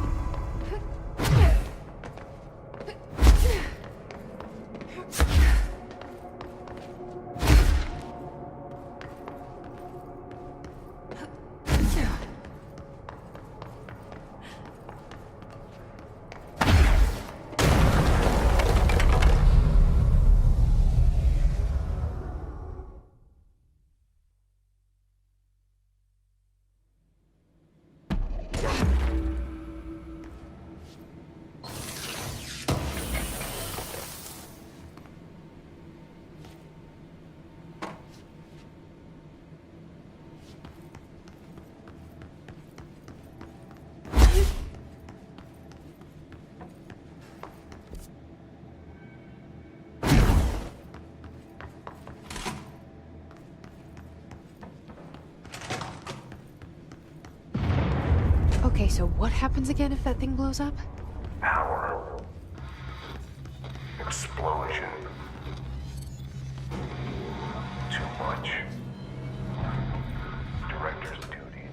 Okay, so what happens again if that thing blows up? Power. Explosion. Too much. Director's duty.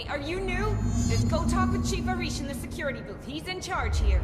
Hey, are you new? Just go talk with Chief Arish in the security booth. He's in charge here.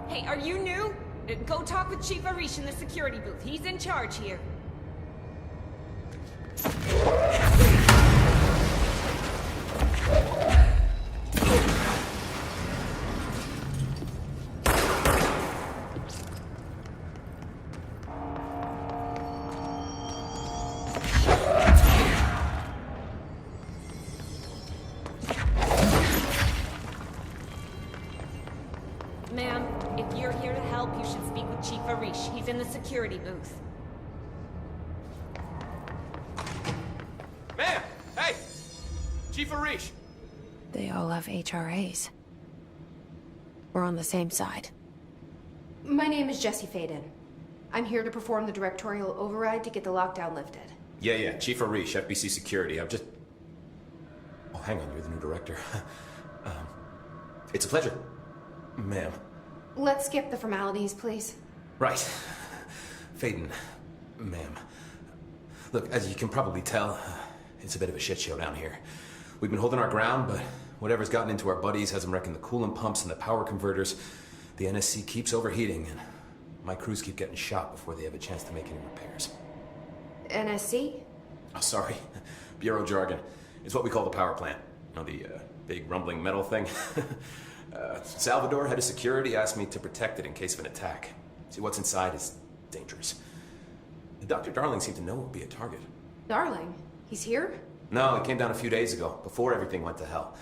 Hey, are you new? Go talk with Chief Arish in the security booth. He's in charge here. Ma'am, if you're here to help, you should speak with Chief Arish. He's in the security booth. Ma'am! Hey! Chief Arish! They all have HRAs. We're on the same side. My name is Jesse Faden. I'm here to perform the directorial override to get the lockdown lifted. Yeah, Chief Arish, FBC Security. I'm just... Oh, hang on, you're the new director. It's a pleasure. Ma'am. Let's skip the formalities, please. Right. Faden, ma'am. Look, as you can probably tell, it's a bit of a shit show down here. We've been holding our ground, but whatever's gotten into our buddies has them wrecking the coolant pumps and the power converters. The NSC keeps overheating, and my crews keep getting shot before they have a chance to make any repairs. NSC? Oh, sorry. Bureau jargon. It's what we call the power plant. You know, the big rumbling metal thing? Salvador, head of security, asked me to protect it in case of an attack. See, what's inside is dangerous. Dr. Darling seemed to know it would be a target. Darling? He's here? No, he came down a few days ago, before everything went to hell.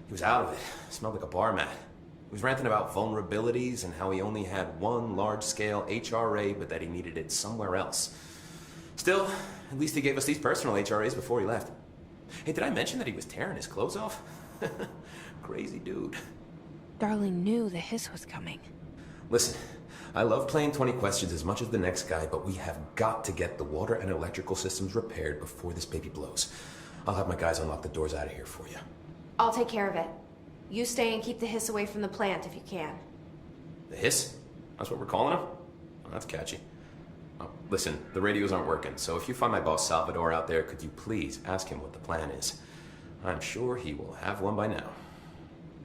He was out of it. Smelled like a bar mat. He was ranting about vulnerabilities and how he only had one large-scale HRA, but that he needed it somewhere else. Still, at least he gave us these personal HRAs before he left. Hey, did I mention that he was tearing his clothes off? Crazy dude. Darling knew the hiss was coming. Listen, I love playing 20 questions as much as the next guy, but we have got to get the water and electrical systems repaired before this baby blows. I'll have my guys unlock the doors out of here for you. I'll take care of it. You stay and keep the hiss away from the plant if you can. The hiss? That's what we're calling him? Oh, that's catchy. Oh, listen, the radios aren't working, so if you find my boss Salvador out there, could you please ask him what the plan is? I'm sure he will have one by now.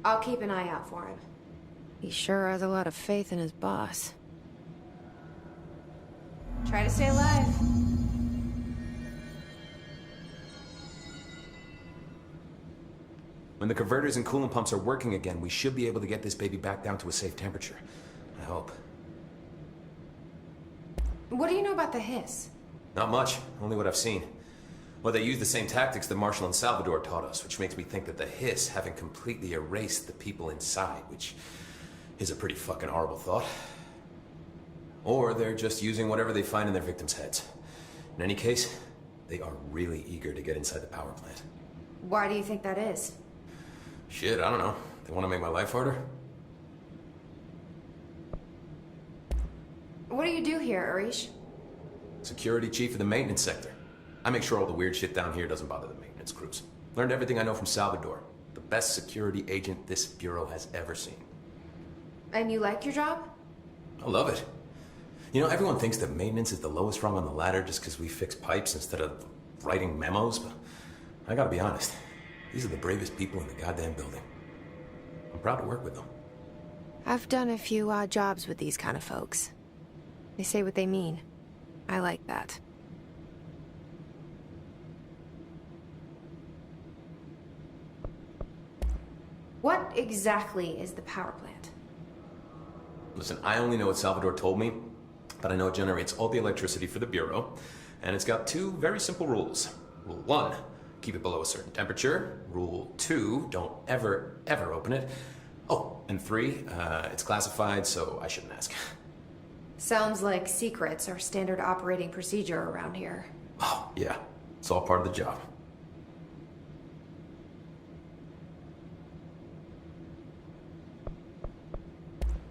I'll keep an eye out for him. He sure has a lot of faith in his boss. Try to stay alive. When the converters and coolant pumps are working again, we should be able to get this baby back down to a safe temperature. I hope. What do you know about the hiss? Not much, only what I've seen. Well, they use the same tactics that Marshall and Salvador taught us, which makes me think that the hiss haven't completely erased the people inside, which is a pretty fucking horrible thought. Or they're just using whatever they find in their victims' heads. In any case, they are really eager to get inside the power plant. Why do you think that is? Shit, I don't know. They want to make my life harder? What do you do here, Arish? Security chief of the maintenance sector. I make sure all the weird shit down here doesn't bother the maintenance crews. Learned everything I know from Salvador. The best security agent this bureau has ever seen. And you like your job? I love it. You know, everyone thinks that maintenance is the lowest rung on the ladder just because we fix pipes instead of writing memos, but I gotta be honest. These are the bravest people in the goddamn building. I'm proud to work with them. I've done a few odd jobs with these kind of folks. They say what they mean. I like that. What exactly is the power plant? Listen, I only know what Salvador told me, but I know it generates all the electricity for the Bureau, and it's got 2 very simple rules. Rule 1, keep it below a certain temperature. Rule 2, don't ever open it. Oh, and 3, it's classified, so I shouldn't ask. Sounds like secrets are standard operating procedure around here. Oh, yeah. It's all part of the job.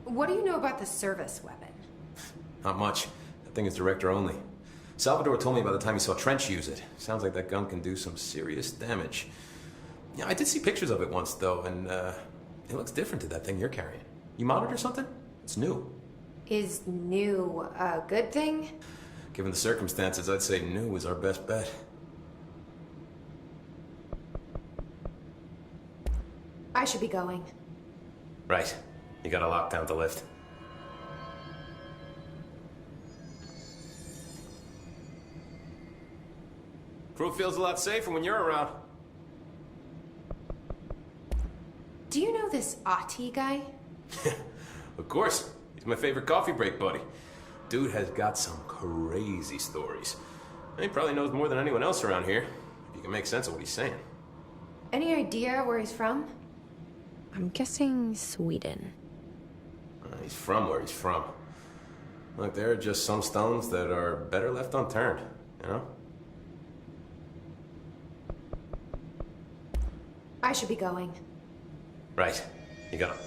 What do you know about the service weapon? Not much. That thing is director only. Salvador told me by the time he saw Trench use it. Sounds like that gun can do some serious damage. Yeah, I did see pictures of it once, though, and it looks different to that thing you're carrying. You modded or something? It's new. Is new a good thing? Given the circumstances, I'd say new is our best bet. I should be going. Right. You got a lockdown to lift. Crew feels a lot safer when you're around. Do you know this Ati guy? Of course. He's my favorite coffee break buddy. Dude has got some crazy stories. And he probably knows more than anyone else around here, if you can make sense of what he's saying. Any idea where he's from? I'm guessing Sweden. He's from where he's from. Look, there are just some stones that are better left unturned, you know? I should be going. Right. You got him.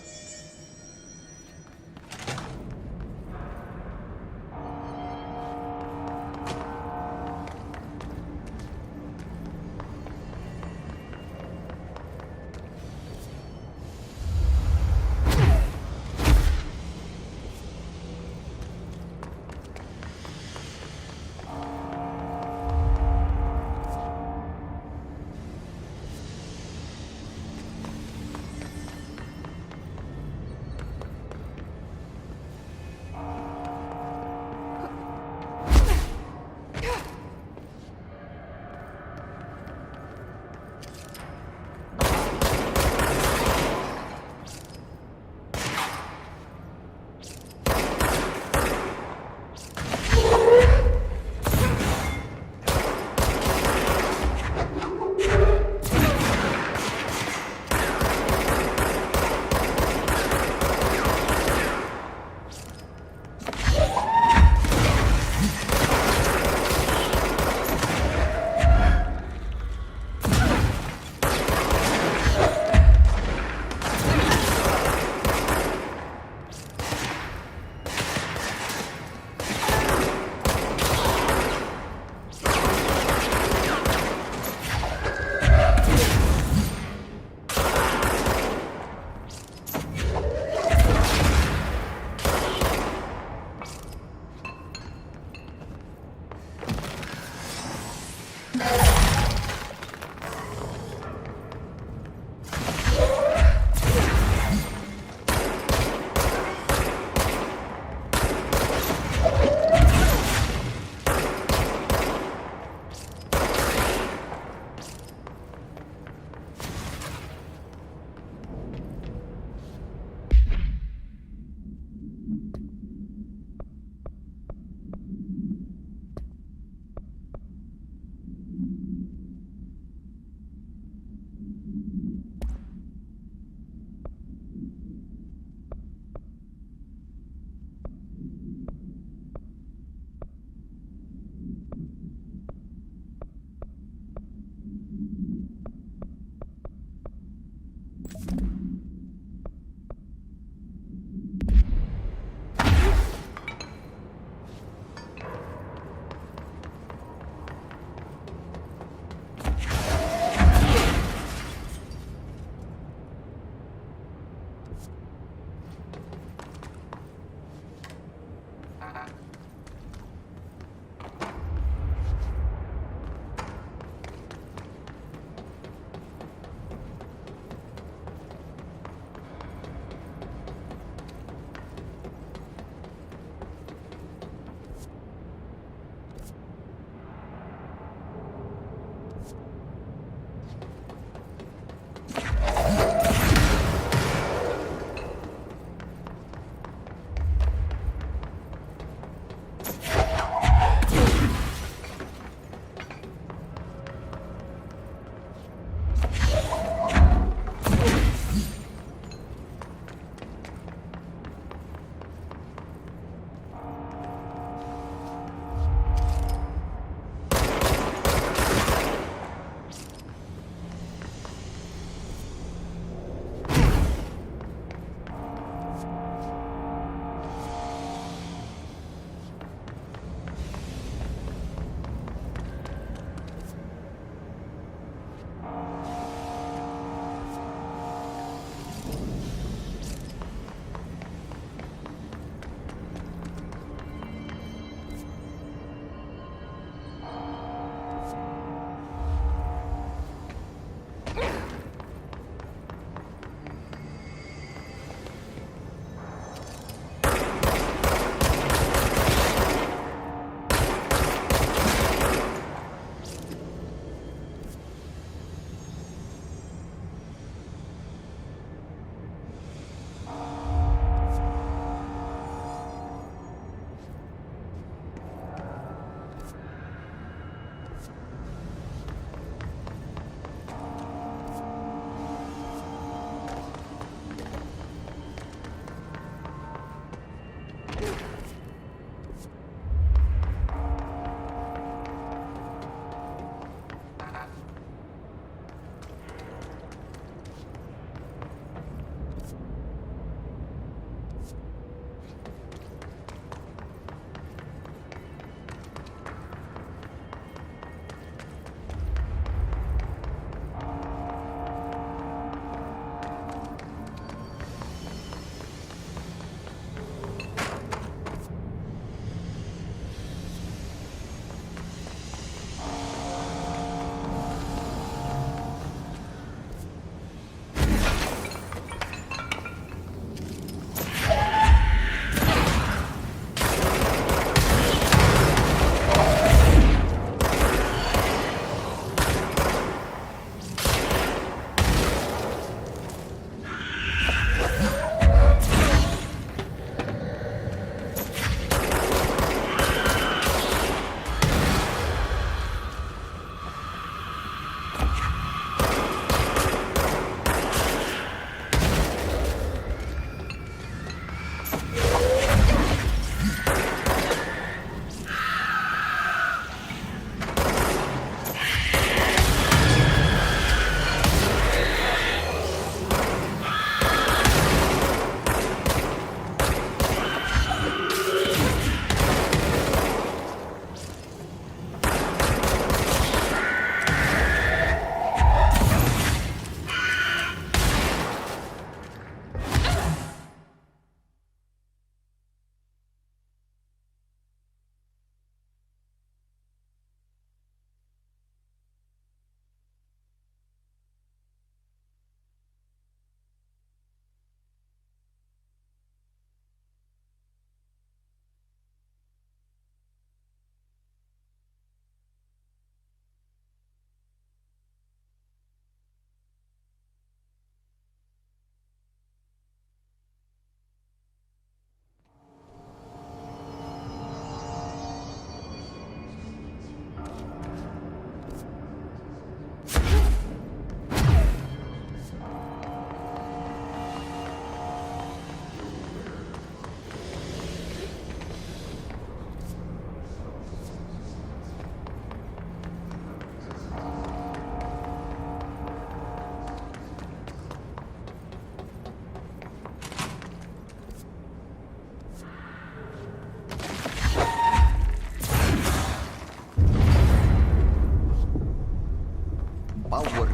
power.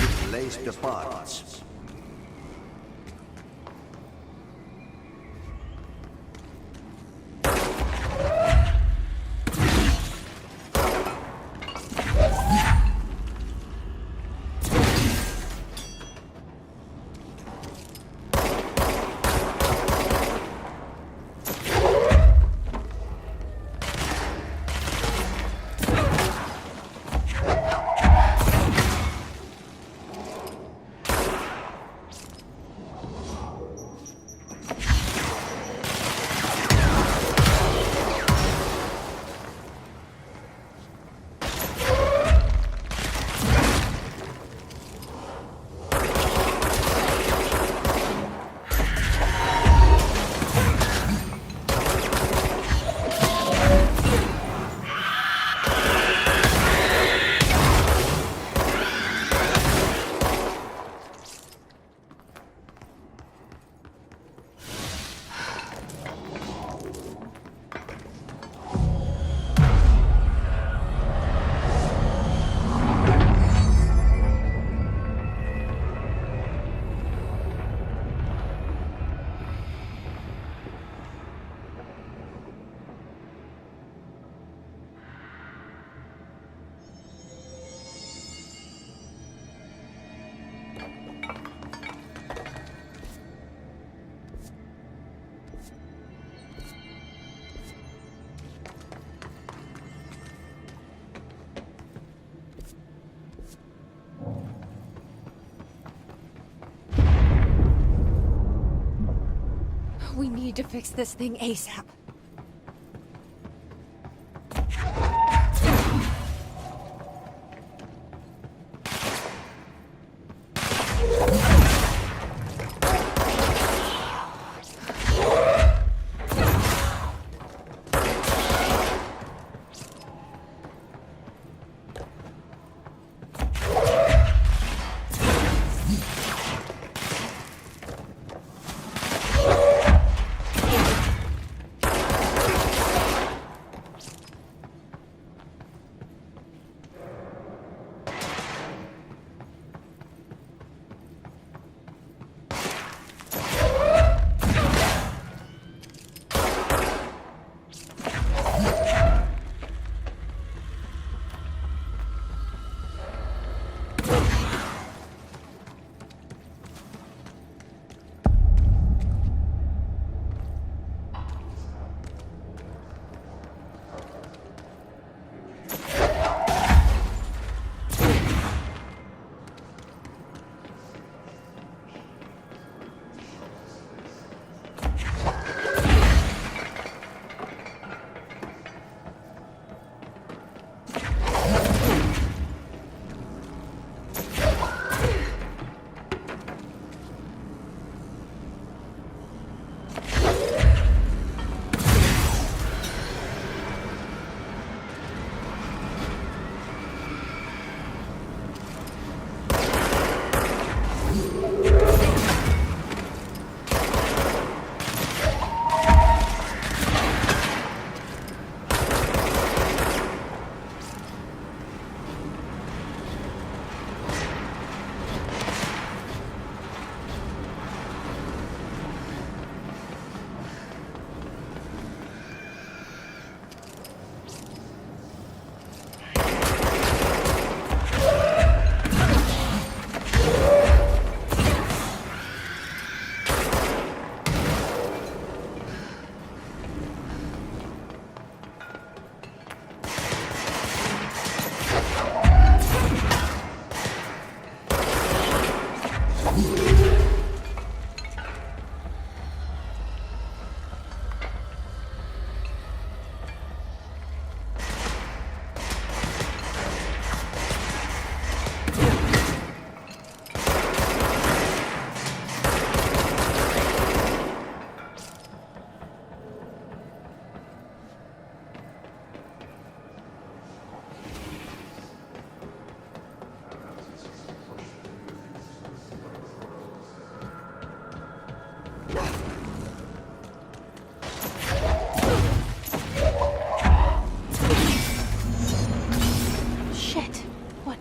Replace the parts. We need to fix this thing ASAP.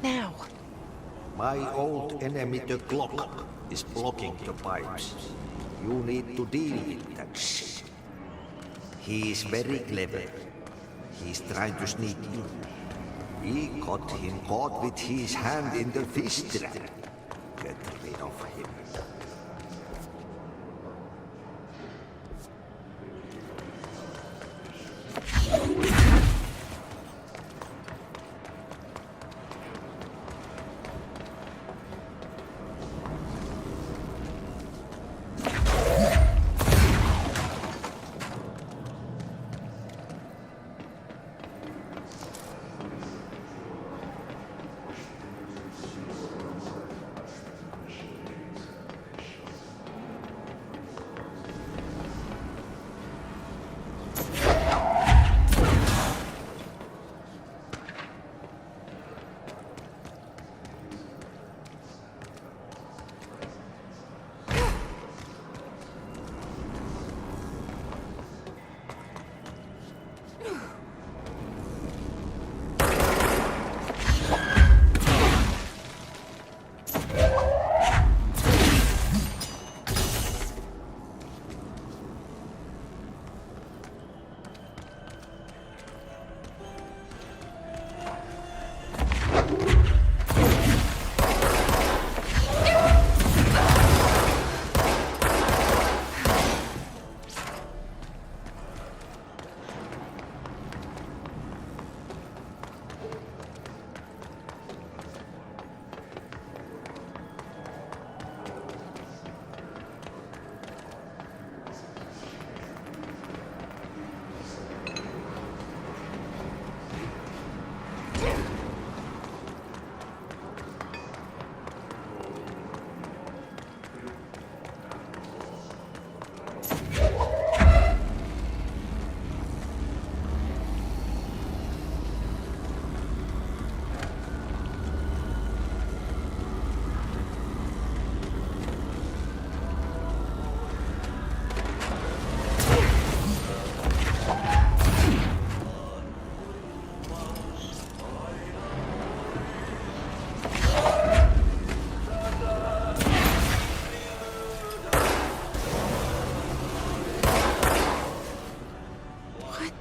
What now? My old enemy, the clock, is blocking the pipes. You need to deal with that shit. He is very clever. He's trying to sneak in. We got him caught with his hand in the fish trap. Get rid of him.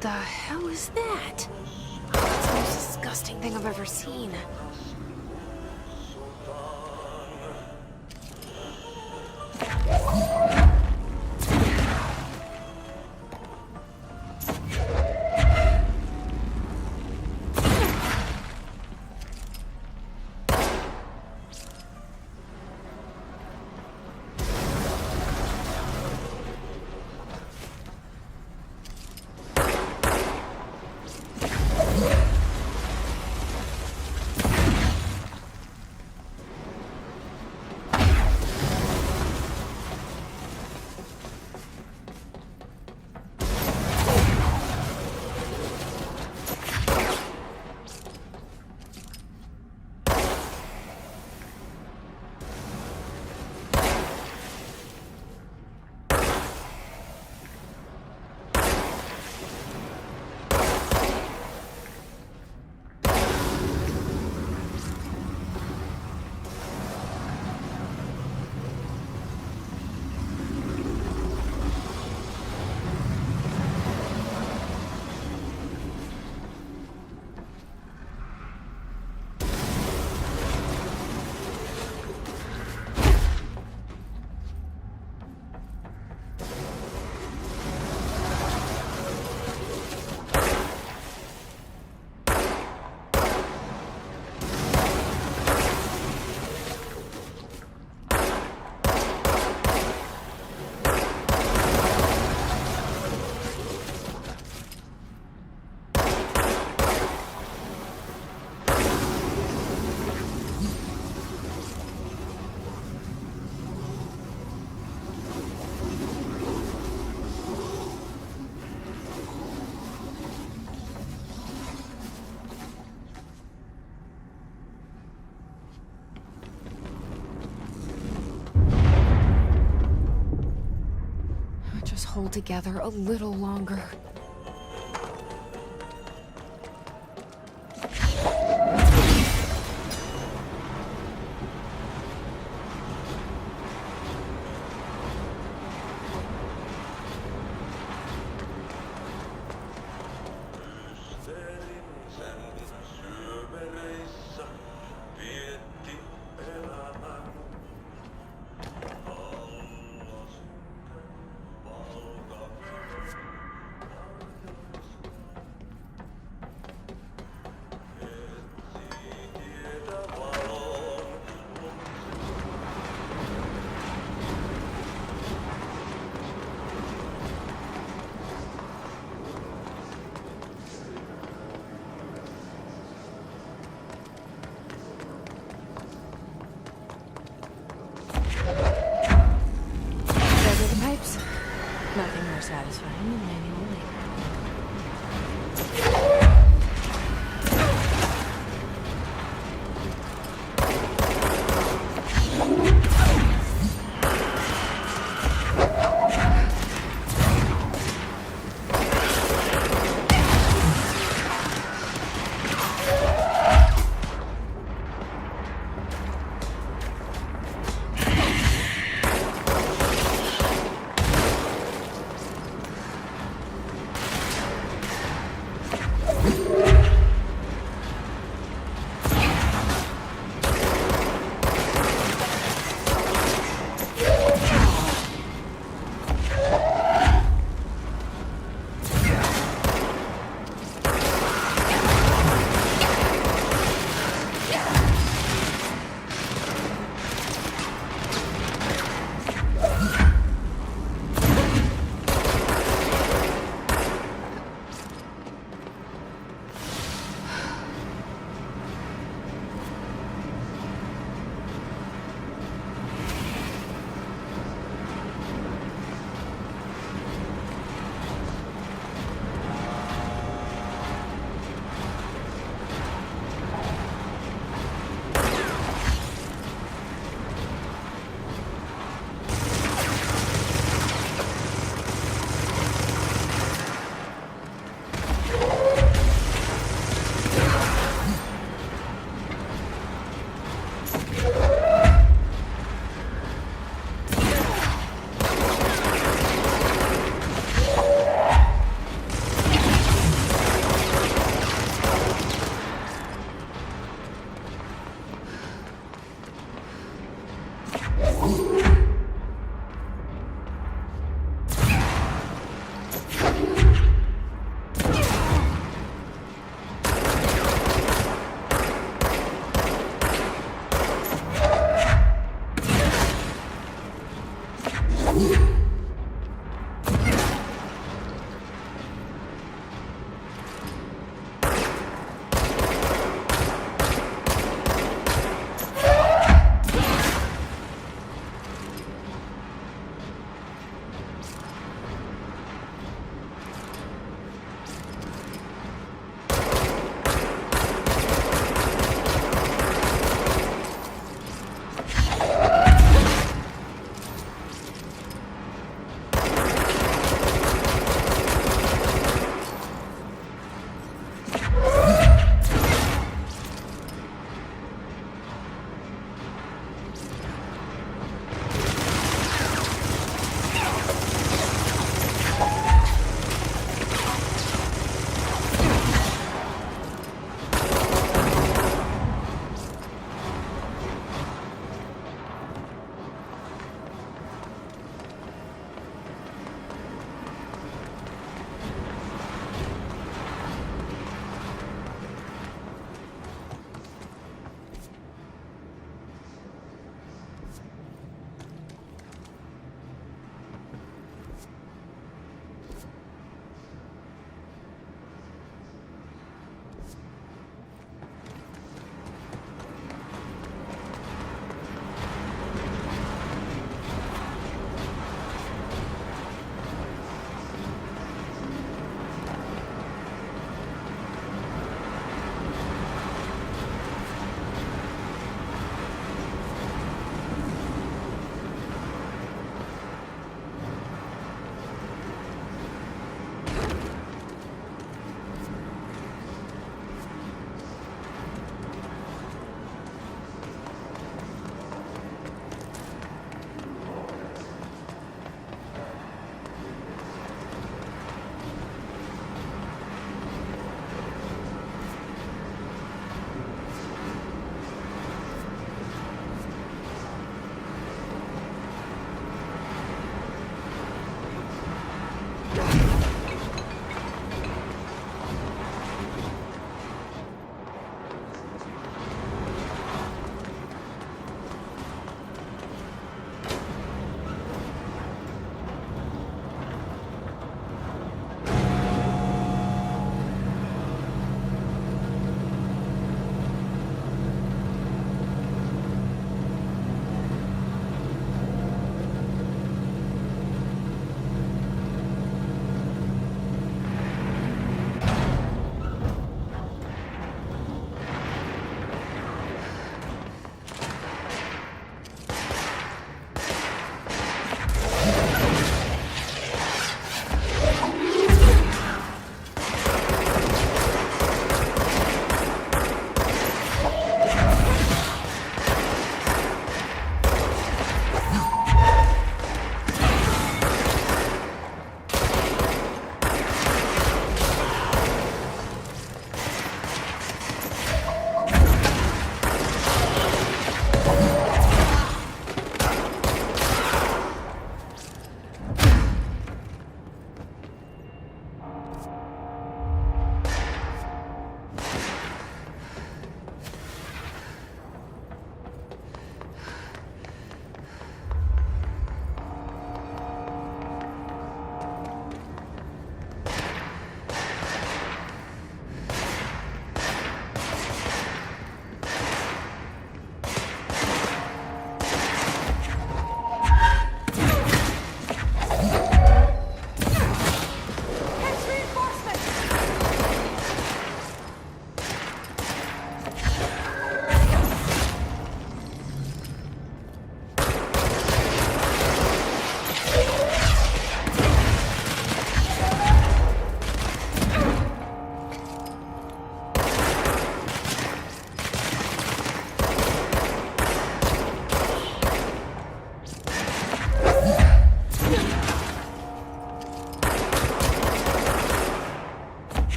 The hell is that? Oh, it's the most disgusting thing I've ever seen. Hold together a little longer. satisfying the manual later.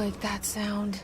like that sound.